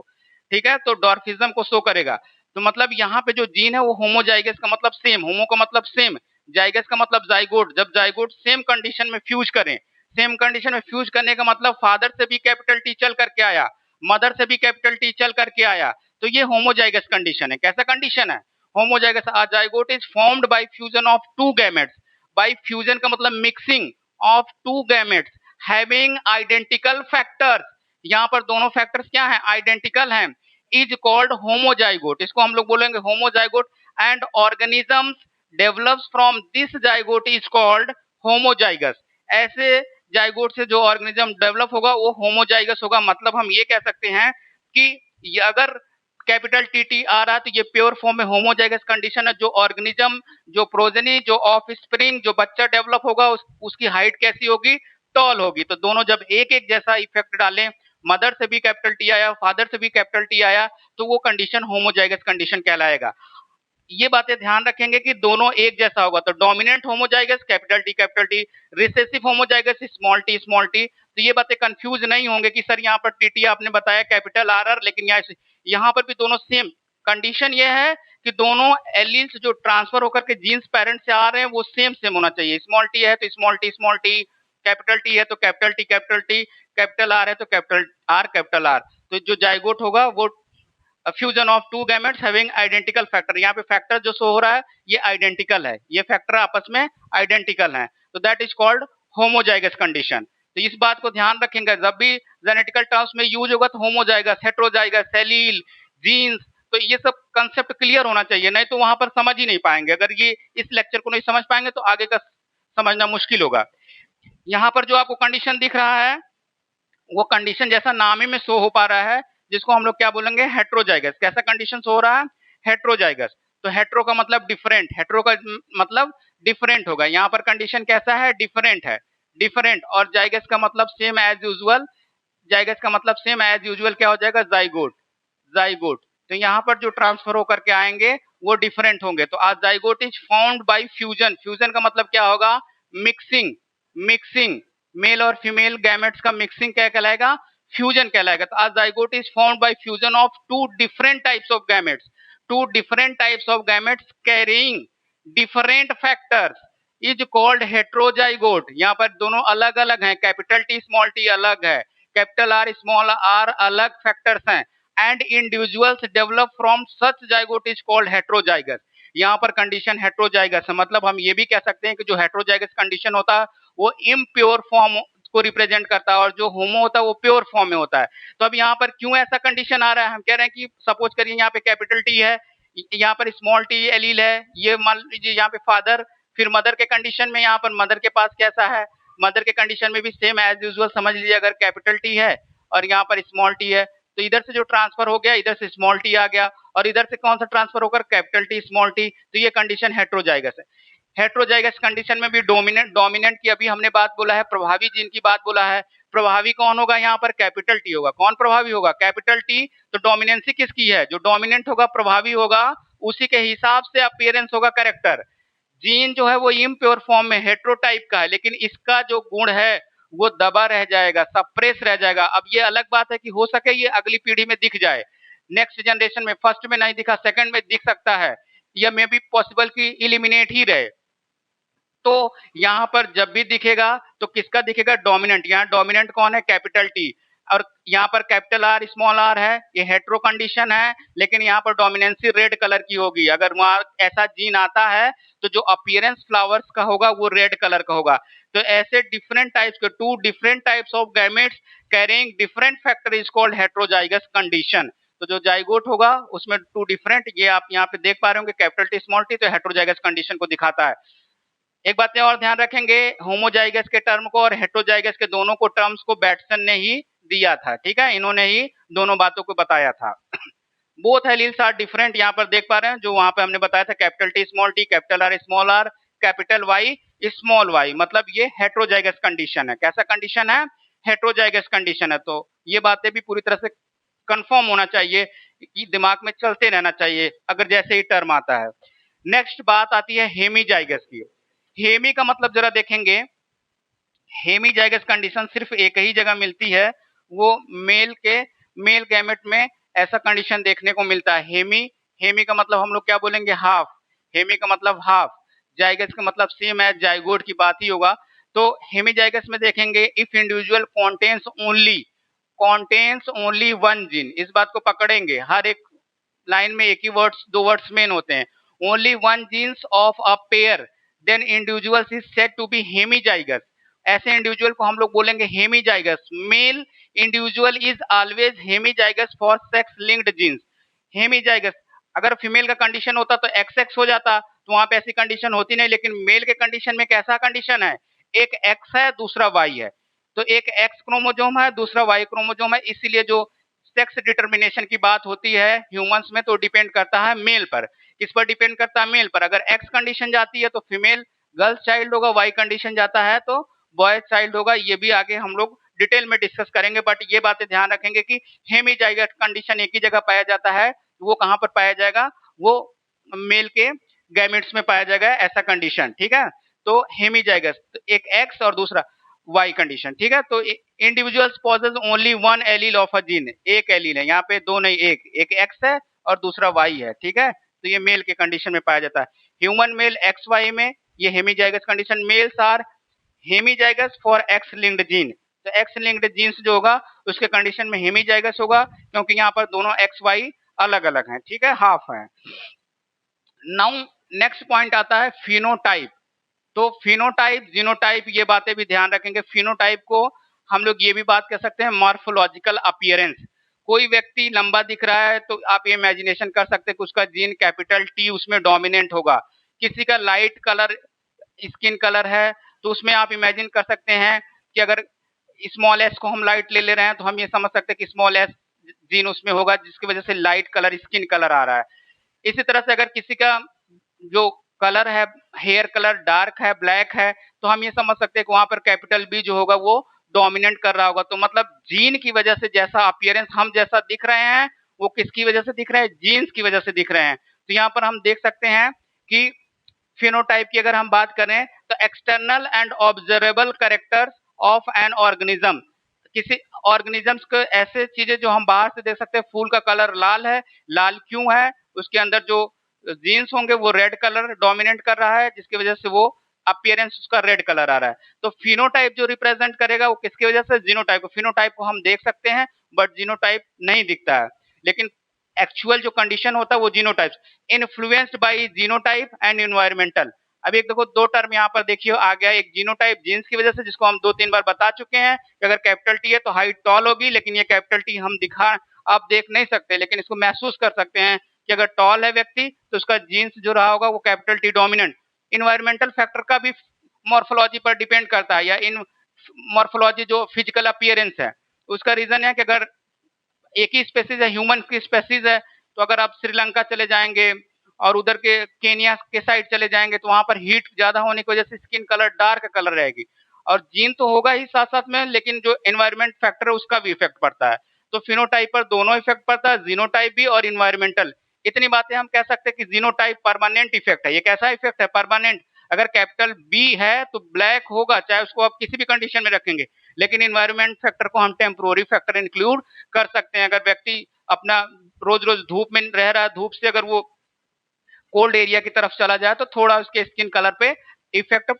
A: ठीक है। तो डॉर्फिज्म को शो करेगा। तो मतलब यहाँ पे जो जीन है वो होमोजाइगस का मतलब सेम, होमो का मतलब सेम, जाइगस का मतलब जाइगोट। जब जाइगोट सेम कंडीशन में फ्यूज करें, सेम कंडीशन में फ्यूज करने का मतलब फादर से भी कैपिटल टी चल करके आया, मदर से भी कैपिटल टी चल करके आया, तो ये होमोजाइगस कंडीशन है। कैसा कंडीशन है? Homozygous. A zygote is formed by fusion of two gametes. Bye fusion का मतलब mixing of two gametes having identical factors. यहाँ पर दोनों फैक्टर्स क्या हैं? आइडेंटिकल हैं। Is called homozygote. इसको हम लोग बोलेंगे homozygote. And organisms develops from this zygote is called homozygous. ऐसे जाइगोट से जो ऑर्गेनिज्म डेवलप होगा वो होमोजाइगस होगा। मतलब हम ये कह सकते हैं कि ये अगर कैपिटल टी टी आ रहा है तो ये प्योर फॉर्म में होमोजाइगस कंडीशन है। जो ऑर्गेनिज्म, जो प्रोजेनी, जो ऑफ स्प्रिंग, जो बच्चा डेवलप होगा उसकी हाइट कैसी होगी? टॉल होगी। तो दोनों जब एक एक जैसा इफेक्ट डालें, मदर से भी कैपिटल टी आया, फादर से भी कैपिटल टी आया, तो वो कंडीशन होमोजाइगस कंडीशन कहलाएगा। ये बातें ध्यान रखेंगे कि दोनों एक जैसा होगा। तो dominant homozygous capital T, recessive homozygous small T. तो ये बातें कंफ्यूज नहीं होंगे कि सर यहाँ पर टीटी आपने बताया कैपिटल आर, लेकिन यहाँ पर भी दोनों सेम कंडीशन। ये है कि दोनों एलील्स जो ट्रांसफर होकर के जीन्स पेरेंट से आ रहे हैं वो सेम होना चाहिए। स्मॉल टी है तो स्मॉल टी, कैपिटल टी है तो कैपिटल टी, कैपिटल आर है तो कैपिटल आर। तो जो जाइगोट होगा वो fusion of two gametes having identical factor. यहाँ पे फैक्टर जो शो हो रहा है ये आइडेंटिकल है, ये फैक्टर आपस में आइडेंटिकल है, तो that is called homozygous condition. तो इस बात को ध्यान रखेंगे जब भी जेनेटिकल टर्म्स में यूज होगा तो होमोजाइगस, हेट्रोजाइगस, एलील, जीन्स, तो ये सब कंसेप्ट क्लियर होना चाहिए, नहीं तो वहां पर समझ ही नहीं पाएंगे। अगर ये इस लेक्चर को नहीं समझ पाएंगे तो आगे का समझना मुश्किल होगा। यहाँ पर जो आपको कंडीशन दिख रहा है वो कंडीशन जैसा नाम ही में शो हो पा रहा है, जिसको हम लोग क्या बोलेंगे? हेट्रोजाइगस। कैसा कंडीशन शो हो रहा है? हेट्रोजाइगस। तो हेट्रो का मतलब डिफरेंट, हेट्रो का मतलब डिफरेंट होगा। यहाँ पर कंडीशन कैसा है? डिफरेंट है, डिफरेंट। और जाइगस का मतलब सेम एज यूजुअल, जाइगस का मतलब सेम एज यूजुअल क्या हो जाएगा? Zygote, zygote. तो यहाँ पर जो ट्रांसफर होकर के आएंगे वो डिफरेंट होंगे। तो आज zygote is found by fusion. Fusion का मतलब क्या होगा? मिक्सिंग, मिक्सिंग मेल और फीमेल गैमेट्स का मिक्सिंग क्या कहलाएगा? फ्यूजन कहलाएगा। तो आज zygote is found by fusion of two different types of gametes, two different types of gametes carrying different factors is called heterozygote. यहाँ पर दोनों अलग अलग हैं, कैपिटल टी स्मॉल टी अलग है, कैपिटल आर स्मॉल आर अलग फैक्टर्स हैं, and individuals develop from such zygote is called heterozygous. यहाँ पर कंडीशन हेट्रोजाइगस है। मतलब हम ये भी कह सकते हैं कि जो हेट्रोजाइगस कंडीशन होता है वो इम्प्योर फॉर्म को रिप्रेजेंट करता है और जो होमो होता है वो प्योर फॉर्म में होता है। तो अब यहाँ पर क्यों ऐसा कंडीशन आ रहा है? हम कह रहे हैं कि सपोज करिए यहाँ पे कैपिटल टी है, यहाँ पर स्मॉल टी एलील है, ये मान लीजिए यहाँ पे फादर, फिर मदर के कंडीशन में यहाँ पर मदर के पास कैसा है? मदर के कंडीशन में भी सेम एज यूजुअल समझ लीजिए, अगर कैपिटल टी है और यहाँ पर स्मॉल टी है तो इधर से जो ट्रांसफर हो गया इधर से स्मॉल टी आ गया और इधर से कौन सा ट्रांसफर होकर? Capital T small T. तो ये कंडीशन हेट्रोजाइगस है। हेट्रोजाइगस कंडीशन में भी डोमिनेंट, डोमिनेंट की अभी हमने बात बोला है, प्रभावी जीन की बात बोला है। प्रभावी कौन होगा? यहाँ पर कैपिटल टी होगा। कौन प्रभावी होगा? Capital T. तो डोमिनेंसी किसकी है? जो डोमिनेंट होगा प्रभावी होगा, उसी के हिसाब से अपीयरेंस होगा कैरेक्टर। जीन जो है वो इम्प्योर फॉर्म में हेट्रोटाइप का है, लेकिन इसका जो गुण है वो दबा रह जाएगा, सप्रेस रह जाएगा। अब ये अलग बात है कि हो सके ये अगली पीढ़ी में दिख जाए, नेक्स्ट जनरेशन में, फर्स्ट में नहीं दिखा सेकंड में दिख सकता है, या मे बी पॉसिबल कि इलिमिनेट ही रहे। तो यहाँ पर जब भी दिखेगा तो किसका दिखेगा? डोमिनेंट। यहाँ डोमिनेंट कौन है? Capital T. और यहाँ पर कैपिटल आर स्मॉल आर है, ये हेट्रो कंडीशन है, लेकिन यहाँ पर डोमिनेंसी रेड कलर की होगी। अगर वहां ऐसा जीन आता है तो जो अपीयरेंस फ्लावर्स का होगा वो रेड कलर का होगा। तो ऐसे डिफरेंट टाइप्स के, two different types of gametes carrying different factor is called heterozygous condition. तो जो जाइगोट होगा उसमें टू डिफरेंट, ये आप यहाँ पे देख पा रहे होंगे कैपिटल टी स्मॉल टी, तो हेट्रोजाइगस कंडीशन को दिखाता है। एक बात और ध्यान रखेंगे, होमोजाइगस के टर्म को और हेट्रोजाइगस के दोनों को टर्म्स को बैटसन ने ही दिया था, ठीक है, इन्होंने ही दोनों बातों को बताया था। बोथ एलील्स आर डिफरेंट, यहाँ पर देख पा रहे हैं जो वहां पे हमने बताया था, capital T small T, capital R small R, capital Y small Y, मतलब ये हेट्रोजाइगस कंडीशन है। कैसा कंडीशन है? हेट्रोजाइगस कंडीशन है। तो ये बातें भी पूरी तरह से कंफर्म होना चाहिए, कि दिमाग में चलते रहना चाहिए अगर जैसे ही टर्म आता है। नेक्स्ट बात आती है हेमीजाइगस की। हेमी का मतलब जरा देखेंगे, हेमीजाइगस कंडीशन सिर्फ एक ही जगह मिलती है, वो मेल गैमेट में ऐसा कंडीशन देखने को मिलता है। हेमी, हेमी का मतलब हम लोग क्या बोलेंगे? हाफ। हेमी का मतलब हाफ। जाइगस का मतलब सेम है, जाइगोट की बात ही होगा। तो हेमीजाइगस में देखेंगे, if individual contains only contains only one gene, इस बात को पकड़ेंगे, हर एक लाइन में एक ही वर्ड्स, दो वर्ड्स मेन होते हैं। only one genes of a pair, then individuals is said to be hemizygous, ऐसे इंडिविजुअल को हम लोग बोलेंगे hemizygous. Male individual is always hemizygous for sex linked genes. Hemizygous, अगर फीमेल का कंडीशन होता तो एक्स एक्स हो जाता, तो वहां पे ऐसी कंडीशन होती नहीं, लेकिन मेल के कंडीशन में कैसा कंडीशन है, एक एक्स है दूसरा वाई है, तो एक एक्स क्रोमोजोम है दूसरा वाई क्रोमोजोम है, इसीलिए जो सेक्स डिटर्मिनेशन की बात होती है ह्यूमंस में तो डिपेंड करता है मेल पर। किस पर डिपेंड करता है, मेल पर। अगर एक्स कंडीशन जाती है तो फीमेल गर्ल्स चाइल्ड होगा, वाई कंडीशन जाता है तो बॉय चाइल्ड होगा। ये भी आगे हम लोग डिटेल में डिस्कस करेंगे, बट ये बातें ध्यान रखेंगे कि हेमीजाइगस कंडीशन एक ही जगह पाया जाता है, वो कहां पर पाया जाएगा, वो मेल के गैमेट्स में पाया जाएगा ऐसा कंडीशन, ठीक है। तो हेमीजाइगस तो एक एक्स और दूसरा वाई कंडीशन, ठीक है। तो individuals possess only one allele of a gene, एक एलील है यहाँ पे, दो नहीं, एक एक्स है और दूसरा वाई है, ठीक है। तो ये मेल के कंडीशन में पाया जाता है। ह्यूमन मेल एक्स वाई में ये hemizygous condition, males are hemizygous for X linked gene, तो एक्स लिंक्ड जीन्स जो होगा उसके कंडीशन में हेमीजाइगस होगा, क्योंकि यहाँ पर दोनों एक्स वाई अलग अलग हैं, ठीक है, हाफ है। नाउ नेक्स्ट पॉइंट आता है फिनोटाइप। तो फिनोटाइप जीनोटाइप ये बातें भी ध्यान रखेंगे। फिनोटाइप को हम लोग ये भी बात कर सकते हैं मॉर्फोलॉजिकल अपीयरेंस। कोई व्यक्ति लंबा दिख रहा है तो आप ये इमेजिनेशन कर सकते हैं कि उसका जीन कैपिटल टी उसमें डोमिनेंट होगा। किसी का लाइट कलर स्किन कलर है तो उसमें आप इमेजिन कर सकते हैं कि अगर स्मॉल एस को हम लाइट ले रहे हैं तो हम ये समझ सकते हैं कि स्मॉल एस जीन उसमें होगा, जिसकी वजह से लाइट कलर स्किन कलर आ रहा है। इसी तरह से अगर किसी का जो कलर है हेयर कलर डार्क है, ब्लैक है, तो हम ये समझ सकते हैं कि वहां पर कैपिटल बी जो होगा वो डोमिनेंट कर रहा होगा। तो मतलब जीन की वजह से जैसा अपीयरेंस हम जैसा दिख रहे हैं वो किसकी वजह से दिख रहे हैं, जीन्स की वजह से दिख रहे हैं। तो यहाँ पर हम देख सकते हैं कि फिनोटाइप की अगर हम बात करें तो external and observable characters of an organism, किसी ऑर्गेनिजम्स के ऐसे चीजें जो हम बाहर से देख सकते हैं, फूल का कलर लाल है, लाल क्यों है, उसके अंदर जो जीन्स होंगे वो रेड कलर डोमिनेट कर रहा है, जिसकी वजह से वो अपीयरेंस उसका रेड कलर आ रहा है। तो फिनोटाइप जो रिप्रेजेंट करेगा वो किसकी वजह से, जीनोटाइप को। फिनोटाइप को हम देख सकते हैं बट जीनोटाइप नहीं दिखता है, लेकिन एक्चुअल जो कंडीशन होता है वो genotype influenced by genotype and environmental. अब एक देखो दो टर्म यहाँ पर देखिए आ गया, एक जीनोटाइप जीन्स की वजह से, जिसको हम दो तीन बार बता चुके हैं कि अगर कैपिटल टी है तो हाइट टॉल होगी, लेकिन ये कैपिटल टी हम दिखा आप देख नहीं सकते, लेकिन इसको महसूस कर सकते हैं कि अगर टॉल है व्यक्ति तो उसका जीन्स जो रहा होगा वो capital T dominant. Environmental factor का भी मॉर्फोलॉजी पर डिपेंड करता है, या इन मॉर्फोलॉजी जो फिजिकल अपीयरेंस है उसका रीजन है कि अगर एक ही स्पेसीज है, ह्यूमन की स्पेसीज है, तो अगर आप श्रीलंका चले जाएंगे और उधर के केनिया के साइड चले जाएंगे तो वहां पर हीट ज्यादा होने की वजह से स्किन कलर डार्क कलर रहेगी, और जीन तो होगा ही साथ साथ में, लेकिन जो एनवायरमेंट फैक्टर है उसका भी इफेक्ट पड़ता है। तो फिनोटाइप पर दोनों इफेक्ट पड़ता है, जीनोटाइप भी और इन्वायरमेंटल। इतनी बातें हम कह सकते हैं कि जीनोटाइप परमानेंट इफेक्ट है। ये कैसा इफेक्ट है, परमानेंट। अगर कैपिटल बी है तो ब्लैक होगा, चाहे उसको आप किसी भी कंडीशन में रखेंगे, लेकिन इन्वायरमेंट फैक्टर को हम टेम्पोररी फैक्टर इंक्लूड कर सकते हैं। अगर व्यक्ति अपना रोज रोज धूप में रह रहा है, धूप से अगर वो कोल्ड एरिया की तरफ चला जाए तो थोड़ा उसके स्किन कलर पे इफेक्ट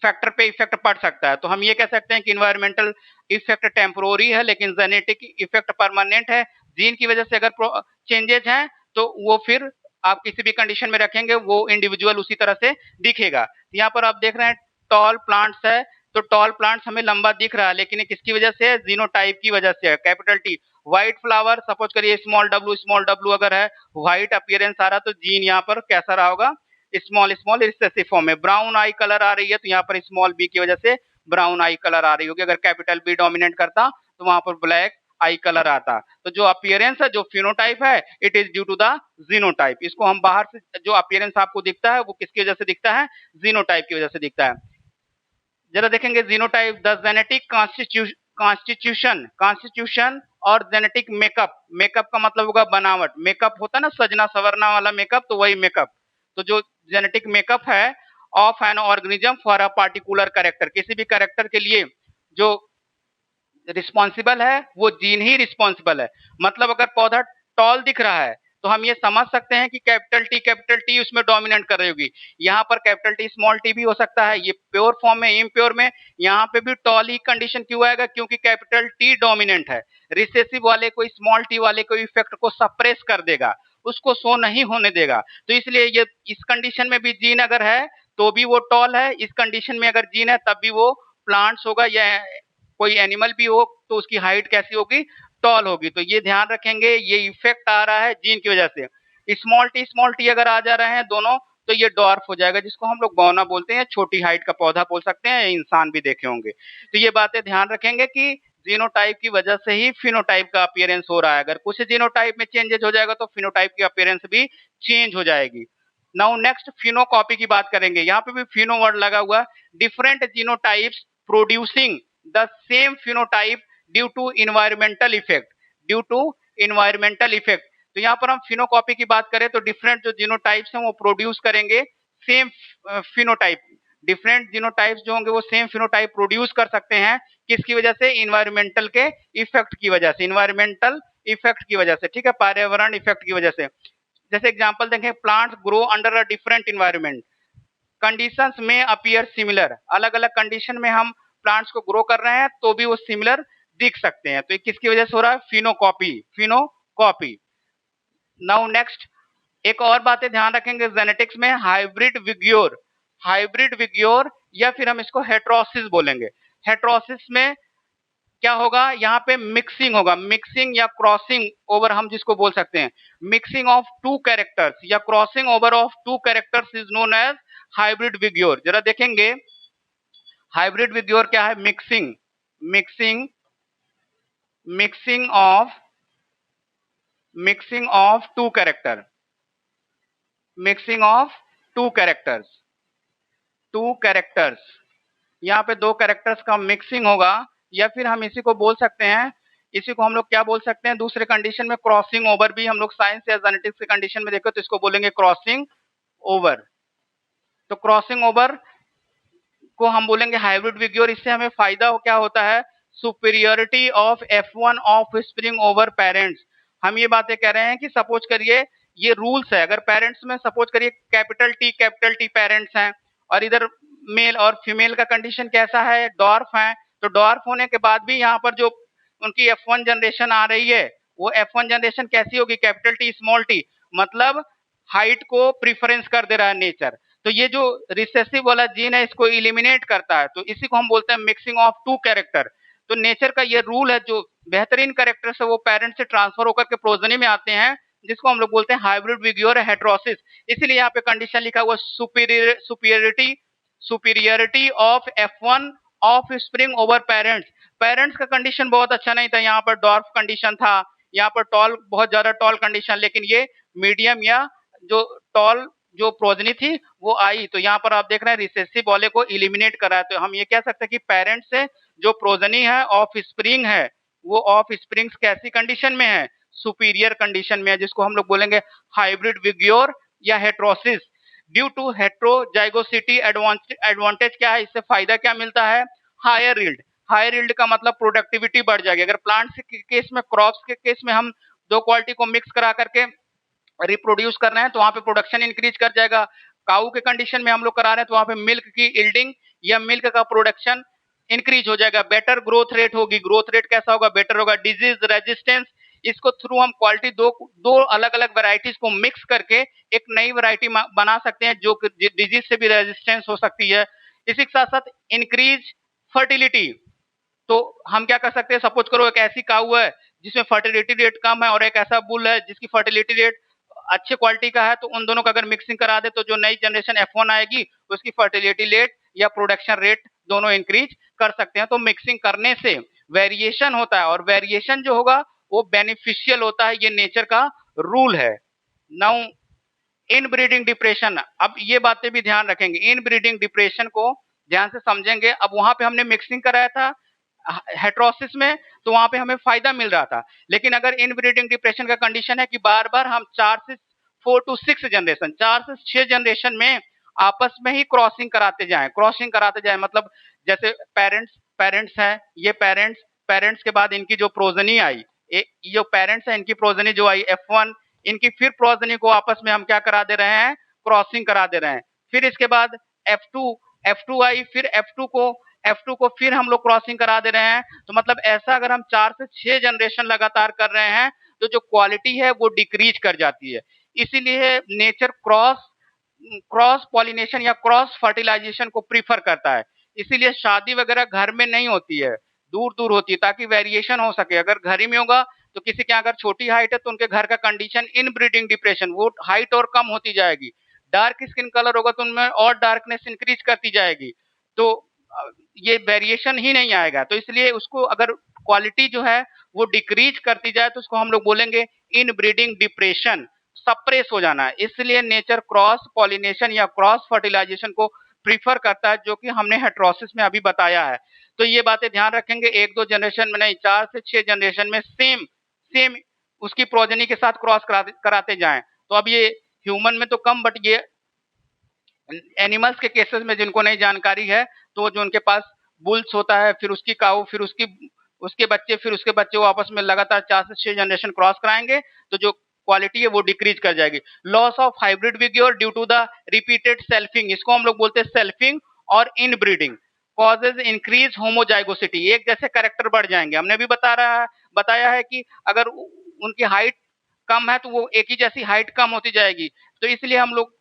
A: फैक्टर पे इफेक्ट पड़ सकता है। तो हम ये कह सकते हैं कि इन्वायरमेंटल इफेक्ट टेम्पोररी है लेकिन जेनेटिक इफेक्ट परमानेंट है। जीन की वजह से अगर चेंजेस हैं तो वो फिर आप किसी भी कंडीशन में रखेंगे वो इंडिविजुअल उसी तरह से दिखेगा। यहाँ पर आप देख रहे हैं टॉल प्लांट्स है, तो टॉल प्लांट्स हमें लंबा दिख रहा है, लेकिन ये किसकी वजह से है, जीनोटाइप की वजह से है, capital T. White flower suppose करिए स्मॉल डब्ल्यू अगर है, व्हाइट अपीयरेंस आ रहा तो जीन यहाँ पर कैसा रहा होगा, स्मॉल स्मॉल रिसेसिव फॉर्म में। ब्राउन आई कलर आ रही है तो यहाँ पर स्मॉल बी की वजह से ब्राउन आई कलर आ रही होगी। अगर कैपिटल बी डोमिनेट करता तो वहां पर ब्लैक आई कलर आता। तो जो अपीयरेंस है, जो फिनोटाइप है, it is due to the genotype. इसको हम बाहर से जो अपीयरेंस आपको दिखता है वो किसकी वजह से दिखता है, जीनोटाइप की वजह से दिखता है। जरा देखेंगे जीनोटाइप, द जेनेटिक कॉन्स्टिट्यूशन और जेनेटिक मेकअप। मेकअप का मतलब होगा बनावट, मेकअप होता है ना सजना सवरना वाला मेकअप, तो वही मेकअप। तो जो जेनेटिक मेकअप है of an organism for a particular character, किसी भी कैरेक्टर के लिए जो रिस्पॉन्सिबल है वो जीन ही रिस्पॉन्सिबल है। मतलब अगर पौधा टॉल दिख रहा है तो हम ये समझ सकते हैं कि कैपिटल टी उसमें डोमिनेट कर रही होगी। यहाँ पर कैपिटल टी स्मॉल टी भी हो सकता है, ये प्योर फॉर्म में, इम्प्योर में यहाँ पे भी टॉल ही कंडीशन क्यों आएगा, क्योंकि कैपिटल टी डोमिनेंट है। रिसेसिव वाले को स्मॉल टी वाले को इफेक्ट को सप्रेस कर देगा, उसको शो नहीं होने देगा। तो इसलिए ये इस कंडीशन में भी जीन अगर है तो भी वो टॉल है, इस कंडीशन में अगर जीन है तब भी वो प्लांट्स होगा, या कोई एनिमल भी हो तो उसकी हाइट कैसी होगी, टॉल होगी। तो ये ध्यान रखेंगे, ये इफेक्ट आ रहा है जीन की वजह से। स्मॉल टी अगर आ जा रहे हैं दोनों तो ये डॉर्फ हो जाएगा, जिसको हम लोग बौना बोलते हैं, छोटी हाइट का पौधा बोल सकते हैं, इंसान भी देखे होंगे। तो ये बातें ध्यान रखेंगे कि जीनोटाइप की वजह से ही फिनोटाइप का अपीयरेंस हो रहा है। अगर कुछ जीनोटाइप में चेंजेस हो जाएगा तो फिनोटाइप की अपीयरेंस भी चेंज हो जाएगी। नाउ नेक्स्ट फिनोकॉपी की बात करेंगे। यहाँ पे भी फिनो वर्ड लगा हुआ, different genotypes producing the same phenotype due to environmental effect, due to environmental effect. तो यहाँ पर हम फिनोकॉपी की बात करें तो डिफरेंट जो जीनोटाइप्स हैं वो प्रोड्यूस करेंगे सेम फिनोटाइप। डिफरेंट जीनोटाइप्स जो होंगे वो सेम फिनोटाइप प्रोड्यूस कर सकते हैं, किसकी वजह से, इन्वायरमेंटल के इफेक्ट की वजह से, इन्वायरमेंटल इफेक्ट की वजह से, ठीक है, पर्यावरण इफेक्ट की वजह से। जैसे एग्जांपल देखें, plants grow under a different environment, conditions में अपीयर सिमिलर, अलग अलग कंडीशन में हम प्लांट्स को ग्रो कर रहे हैं तो भी वो सिमिलर दिख सकते हैं। तो ये किसकी वजह से हो रहा है, फिनोकॉपी, फिनोकॉपी। नाउ नेक्स्ट एक और बातें ध्यान रखेंगे जेनेटिक्स में, हाइब्रिड विग्योर, हाइब्रिड विग्योर या फिर हम इसको हेट्रोसिस बोलेंगे। हेट्रोसिस में क्या होगा, यहाँ पे मिक्सिंग होगा, मिक्सिंग या क्रॉसिंग ओवर हम जिसको बोल सकते हैं, मिक्सिंग ऑफ टू कैरेक्टर्स या crossing over of two characters is known as hybrid vigour. जरा देखेंगे हाइब्रिड विग्योर क्या है, mixing, mixing, mixing of two character, mixing of two characters, two characters, यहाँ पे दो कैरेक्टर्स का मिक्सिंग होगा। या फिर हम इसी को बोल सकते हैं, इसी को हम लोग क्या बोल सकते हैं, दूसरे कंडीशन में क्रॉसिंग ओवर भी, हम लोग साइंस या जेनेटिक्स के कंडीशन में देखो तो इसको बोलेंगे क्रॉसिंग ओवर। तो क्रॉसिंग ओवर को हम बोलेंगे हाइब्रिड विग्योर। इससे हमें फायदा क्या होता है, superiority of F1 of spring over parents. हम ये बातें कह रहे हैं कि सपोज करिए ये रूल्स है, अगर पेरेंट्स में सपोज करिए कैपिटल टी पेरेंट्स हैं और इधर मेल और फीमेल का कंडीशन कैसा है, डॉर्फ है, तो डॉर्फ होने के बाद भी यहाँ पर जो उनकी F1 जनरेशन आ रही है वो F1 जनरेशन कैसी होगी, कैपिटल टी स्मॉल टी, मतलब हाइट को प्रीफरेंस कर दे रहा है नेचर। तो ये जो रिसेसिव वाला जीन है इसको इलिमिनेट करता है, तो इसी को हम बोलते हैं मिक्सिंग ऑफ टू कैरेक्टर। तो नेचर का ये रूल है, जो बेहतरीन कैरेक्टर है वो पेरेंट से ट्रांसफर होकर के प्रोजनी में आते हैं, जिसको हम लोग बोलते हैं हाइब्रिड विग्योर हेट्रोसिस। इसीलिए यहाँ पे कंडीशन लिखा हुआ superiority, superiority of F1 of spring over parents. Parents का कंडीशन बहुत अच्छा नहीं था, यहाँ पर डॉर्फ कंडीशन था, यहाँ पर टॉल, बहुत ज्यादा टॉल कंडीशन, लेकिन ये मीडियम या जो टॉल जो प्रोजनी थी वो आई। तो यहाँ पर आप देख रहे हैं रिसेसिव वाले को इलिमिनेट करा है। तो हम ये कह सकते हैं कि पेरेंट से जो प्रोजनी है ऑफ स्प्रिंग है वो ऑफ स्प्रिंग्स कैसी कंडीशन में है, सुपीरियर कंडीशन में है, जिसको हम लोग बोलेंगे हाइब्रिड विग्योर या heterosis. Due to heterozygosity advantage क्या है, इससे फायदा क्या मिलता है, हायर यील्ड। हायर यील्ड का मतलब प्रोडक्टिविटी बढ़ जाएगी। अगर प्लांट्स के केस में, क्रॉप्स के केस में हम दो क्वालिटी को मिक्स करा करके रिप्रोड्यूस कर रहे हैं तो वहां पे प्रोडक्शन इंक्रीज कर जाएगा। काऊ के कंडीशन में हम लोग करा रहे हैं तो वहां पे मिल्क की इल्डिंग या मिल्क का प्रोडक्शन इंक्रीज हो जाएगा, बेटर ग्रोथ रेट होगी। ग्रोथ रेट कैसा होगा, बेटर होगा। डिजीज रेजिस्टेंस, इसको थ्रू हम क्वालिटी दो अलग अलग वेराइटीज को मिक्स करके एक नई वेराइटी बना सकते हैं जो डिजीज से भी रेजिस्टेंस हो सकती है। इसी के साथ साथ इंक्रीज फर्टिलिटी। तो हम क्या कर सकते हैं, सपोज करो एक ऐसी काऊ है जिसमें फर्टिलिटी रेट कम है और एक ऐसा बुल है जिसकी फर्टिलिटी रेट अच्छे क्वालिटी का है, तो उन दोनों का अगर मिक्सिंग करा दे तो जो नई जनरेशन F1 आएगी उसकी फर्टिलिटी रेट या प्रोडक्शन रेट दोनों इंक्रीज कर सकते हैं। तो मिक्सिंग करने से वेरिएशन होता है और वेरिएशन जो होगा वो बेनिफिशियल होता है, ये नेचर का रूल है। नाउ इन ब्रीडिंग डिप्रेशन, अब ये बातें भी ध्यान रखेंगे, इन ब्रीडिंग डिप्रेशन को ध्यान से समझेंगे। अब वहां पे हमने मिक्सिंग कराया था हेट्रोसिस में तो वहां पे हमें फायदा मिल रहा था, लेकिन अगर इन ब्रीडिंग डिप्रेशन का कंडीशन है कि बार बार हम 4 to 6 जनरेशन, 4 से 6 जनरेशन में आपस में ही क्रॉसिंग कराते जाएं, क्रॉसिंग कराते जाएं, मतलब जैसे पेरेंट्स हैं, ये पेरेंट्स के बाद इनकी जो प्रोजनी आई, ये जो पेरेंट्स है इनकी प्रोजनी जो आई F1, इनकी फिर प्रोजनी को आपस में हम क्या करा दे रहे हैं, क्रॉसिंग करा दे रहे हैं। फिर इसके बाद F2 आई, फिर F2 को फिर हम लोग क्रॉसिंग करा दे रहे हैं। तो मतलब ऐसा अगर हम 4 से 6 जनरेशन लगातार कर रहे हैं तो जो क्वालिटी है वो डिक्रीज कर जाती है। इसीलिए नेचर क्रॉस पॉलिनेशन या क्रॉस फर्टिलाइजेशन को प्रीफर करता है। इसीलिए शादी वगैरह घर में नहीं होती है, दूर दूर होती है, ताकि वेरिएशन हो सके। अगर घर ही में होगा तो किसी के अगर छोटी हाइट है तो उनके घर का कंडीशन इन ब्रीडिंग डिप्रेशन, वो हाइट और कम होती जाएगी। डार्क स्किन कलर होगा तो उनमें और डार्कनेस इंक्रीज करती जाएगी, तो ये वेरिएशन ही नहीं आएगा। तो इसलिए उसको अगर क्वालिटी जो है वो डिक्रीज करती जाए तो उसको हम लोग बोलेंगे इन ब्रीडिंग डिप्रेशन, सप्रेस हो जाना है। इसलिए नेचर क्रॉस पॉलिनेशन या क्रॉस फर्टिलाइजेशन को प्रीफर करता है, जो कि हमने हेटेरोसिस में अभी बताया है। तो ये बातें ध्यान रखेंगे, 1-2 जनरेशन में नहीं, 4 से 6 जनरेशन में सेम उसकी प्रोजेनी के साथ क्रॉस कराते जाएं। तो अब ये ह्यूमन में तो कम, बट ये एनिमल्स के केसेस में जिनको नहीं जानकारी है, तो जो उनके पास बुल्स होता है, फिर उसकी काऊ, फिर उसके बच्चे, फिर उसके बच्चे, वो आपस में लगातार 4 से 6 जनरेशन क्रॉस कराएंगे तो जो क्वालिटी है वो डिक्रीज कर जाएगी। Loss of hybrid vigour due to the repeated selfing, इसको हम लोग बोलते हैं सेल्फिंग और इनब्रीडिंग, कॉजेज इंक्रीज होमोजाइगोसिटी, एक जैसे कैरेक्टर बढ़ जाएंगे। हमने भी बताया है कि अगर उनकी हाइट कम है तो वो एक ही जैसी हाइट कम होती जाएगी। तो इसलिए हम लोग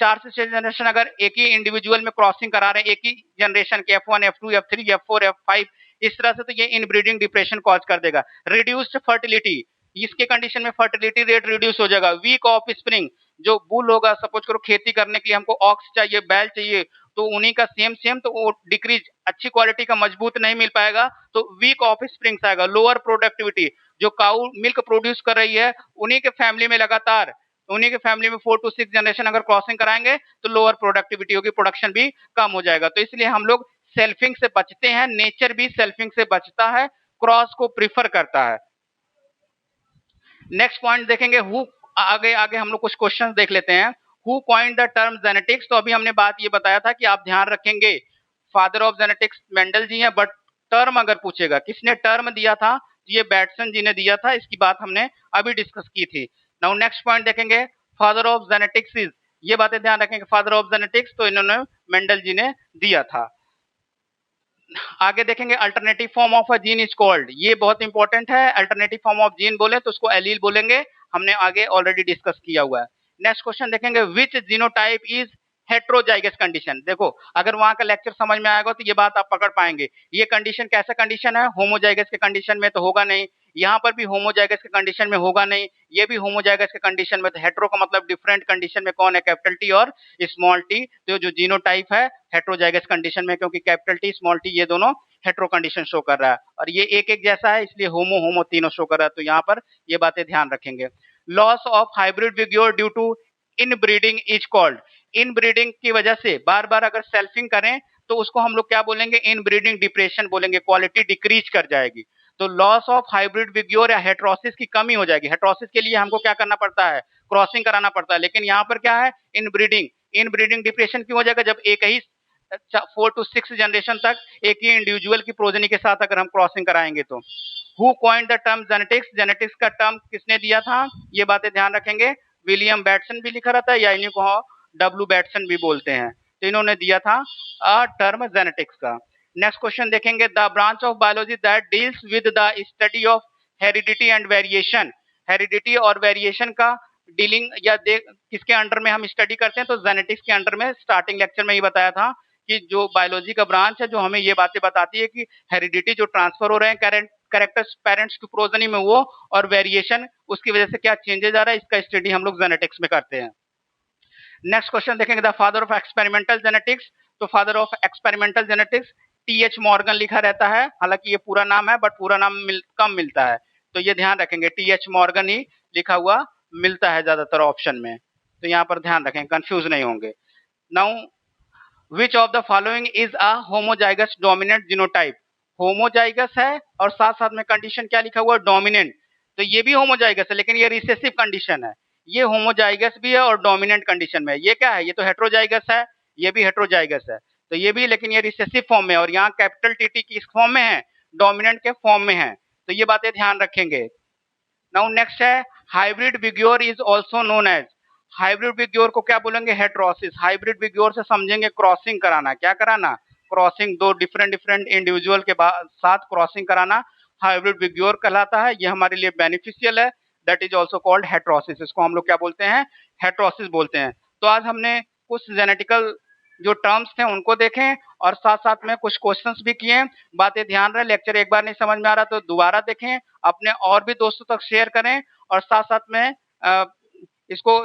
A: 4 से 6 जनरेशन अगर एक ही इंडिविजुअल में क्रॉसिंग करा रहे हैं, एक ही जनरेशन के F1, F2, F3, F4, F5, इस तरह से, तो ये इनब्रीडिंग डिप्रेशन कॉज कर देगा। रिड्यूस्ड फर्टिलिटी, इसके कंडीशन में फर्टिलिटी रेट रिड्यूस हो जाएगा। वीक ऑफ स्प्रिंग, जो बुल होगा, सपोज करो खेती करने के लिए हमको ऑक्स चाहिए, बैल चाहिए, तो उन्हीं का सेम तो वो डिक्रीज, अच्छी क्वालिटी का मजबूत नहीं मिल पाएगा, तो वीक ऑफ स्प्रिंग्स आएगा। लोअर प्रोडक्टिविटी, जो काऊ मिल्क प्रोड्यूस कर रही है उन्हीं के फैमिली में लगातार, उन्हीं के फैमिली में 4 to 6 जनरेशन अगर क्रॉसिंग कराएंगे तो लोअर प्रोडक्टिविटी होगी, प्रोडक्शन भी कम हो जाएगा। तो इसलिए हम लोग सेल्फिंग से बचते हैं, नेचर भी सेल्फिंग से बचता है, क्रॉस को प्रीफर करता है। नेक्स्ट पॉइंट देखेंगे, हु आगे हम लोग कुछ क्वेश्चंस देख लेते हैं। Who coined the term genetics, तो अभी हमने बात ये बताया था कि आप ध्यान रखेंगे फादर ऑफ जेनेटिक्स मेंडल जी हैं, बट टर्म अगर पूछेगा किसने टर्म दिया था, तो ये बैटसन जी ने दिया था, इसकी बात हमने अभी डिस्कस की थी। नाउ नेक्स्ट पॉइंट देखेंगे, फादर ऑफ जेनेटिक्स इज, ये बातें ध्यान रखेंगे, फादर ऑफ जेनेटिक्स तो इन्होंने मेंडल जी ने दिया था। आगे देखेंगे, alternative form of a gene is called, ये बहुत इंपॉर्टेंट है। अल्टरनेटिव फॉर्म ऑफ जीन बोले तो उसको एलील बोलेंगे, हमने आगे ऑलरेडी डिस्कस किया हुआ है। नेक्स्ट क्वेश्चन देखेंगे, विच जीनोटाइप इज हेट्रोजाइगस कंडीशन। देखो अगर वहां का लेक्चर समझ में आएगा तो ये बात आप पकड़ पाएंगे। ये कंडीशन कैसा कंडीशन है, होमोजाइगस के कंडीशन में तो होगा नहीं, यहाँ पर भी होमोजाइगस के कंडीशन में होगा नहीं, ये भी होमोजाइगस के कंडीशन में। तो हेट्रो का मतलब डिफरेंट कंडीशन में कौन है, कैपिटल टी और स्मॉल टी। तो जो जीनोटाइप है हेट्रोजाइगस कंडीशन में, क्योंकि कैपिटल टी स्मॉल टी ये दोनों हेट्रो कंडीशन शो कर रहा है, और ये एक जैसा है, इसलिए होमो तीनों शो कर रहा है। तो यहाँ पर ये बातें ध्यान रखेंगे। Loss of hybrid vigour due to inbreeding is called, inbreeding की वजह से बार बार अगर सेल्फिंग करें तो उसको हम लोग क्या बोलेंगे, इन ब्रीडिंग डिप्रेशन बोलेंगे, क्वालिटी डिक्रीज कर जाएगी। तो लॉस ऑफ हाइब्रिड विग्योर या हेट्रोसिस की कमी हो जाएगी। हेट्रोसिस के लिए हमको क्या करना पड़ता है, क्रॉसिंग कराना पड़ता है, लेकिन यहाँ पर क्या है, इन ब्रीडिंग डिप्रेशन क्यों हो जाएगा, जब एक ही 4 to 6 जनरेशन तक एक ही इंडिविजुअल की प्रोजेनी के साथ अगर हम क्रॉसिंग कराएंगे तो। Who coined the term genetics, genetics का टर्म किसने दिया था, ये बातें ध्यान रखेंगे। विलियम बैटसन भी लिखा रहता है, या इन्हीं को डब्ल्यू बैटसन भी बोलते हैं, तो इन्होंने दिया था टर्म जेनेटिक्स का। नेक्स्ट क्वेश्चन देखेंगे, the branch of biology that deals with the study of heredity and variation, heredity और वेरिएशन का डीलिंग या किसके अंडर में हम स्टडी करते हैं, तो जेनेटिक्स के अंडर में। स्टार्टिंग लेक्चर में ही बताया था कि जो बायोलॉजी का ब्रांच है जो हमें ये बातें बताती है कि हेरिडिटी जो ट्रांसफर हो रहे हैं कैरेक्टर्स पेरेंट्स की प्रोजेनी में, वो और वेरिएशन उसकी वजह से क्या चेंजेस आ रहा है, इसका स्टडी हम लोग जेनेटिक्स में करते हैं। नेक्स्ट क्वेश्चन देखेंगे, the father of experimental genetics, तो father of experimental genetics T H. Morgan लिखा रहता है, हालांकि ये पूरा नाम है, बट पूरा नाम कम मिलता है, तो ये ध्यान रखेंगे, टी.एच. मॉर्गन ही लिखा हुआ मिलता है ज्यादातर ऑप्शन में, तो यहाँ पर ध्यान रखें, कंफ्यूज नहीं होंगे। Now which of the following is a homozygous dominant genotype, homozygous है और साथ साथ में कंडीशन क्या लिखा हुआ, डोमिनेंट, तो ये भी होमोजाइगस है लेकिन ये रिसेसिव कंडीशन है, ये होमोजाइगस भी है और डोमिनेंट कंडीशन में। ये क्या है, ये तो हेट्रोजाइगस है, ये भी हेट्रोजाइगस है, तो ये भी, लेकिन ये रिसेसिव फॉर्म में, और यहाँ कैपिटल टी किस फॉर्म में है, डोमिनेंट के फॉर्म में है, तो ये बातें ध्यान रखेंगे। नाउ नेक्स्ट है, hybrid vigour is also known as, hybrid vigour को क्या बोलेंगे? हेट्रोसिस। हाइब्रिड विग्योर से समझेंगे क्रॉसिंग कराना, क्या कराना? क्रॉसिंग, दो डिफरेंट डिफरेंट इंडिविजुअल के साथ क्रॉसिंग कराना हाइब्रिड विग्योर कहलाता है। ये हमारे लिए बेनिफिशियल है, that is also called heterosis. इसको हम लोग क्या बोलते हैं? हेट्रोसिस बोलते हैं। तो आज हमने कुछ जेनेटिकल जो टर्म्स थे उनको देखें और साथ साथ में कुछ क्वेश्चंस भी किए। बातें ध्यान रहे, लेक्चर एक बार नहीं समझ में आ रहा तो दोबारा देखें, अपने और भी दोस्तों तक शेयर करें और साथ साथ में इसको,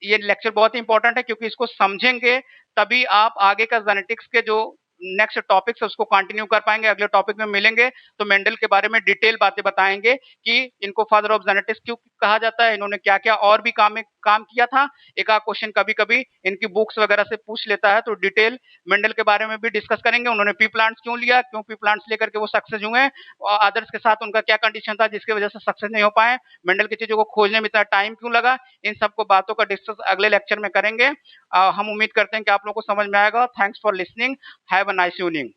A: ये लेक्चर बहुत ही इंपॉर्टेंट है क्योंकि इसको समझेंगे तभी आप आगे का जेनेटिक्स के जो नेक्स्ट टॉपिक्स है उसको कंटिन्यू कर पाएंगे। अगले टॉपिक में मिलेंगे तो मेंडल के बारे में डिटेल बातें बताएंगे कि इनको फादर ऑफ जेनेटिक्स क्यों कहा जाता है, इन्होंने क्या क्या और भी काम किया था। एक आध क्वेश्चन कभी कभी इनकी बुक्स वगैरह से पूछ लेता है, तो डिटेल मेंडल के बारे में भी डिस्कस करेंगे। उन्होंने पी प्लांट्स क्यों लिया, क्यों पी प्लांट्स लेकर के वो सक्सेस हुए और अदर्स के साथ उनका क्या कंडीशन था जिसकी वजह से सक्सेस नहीं हो पाए, मेंडल की चीजों को खोजने में इतना टाइम क्यों लगा, इन सबको बातों का डिस्कस अगले लेक्चर में करेंगे। हम उम्मीद करते हैं कि आप लोगों को समझ में आएगा। Thanks for listening, have a nice evening.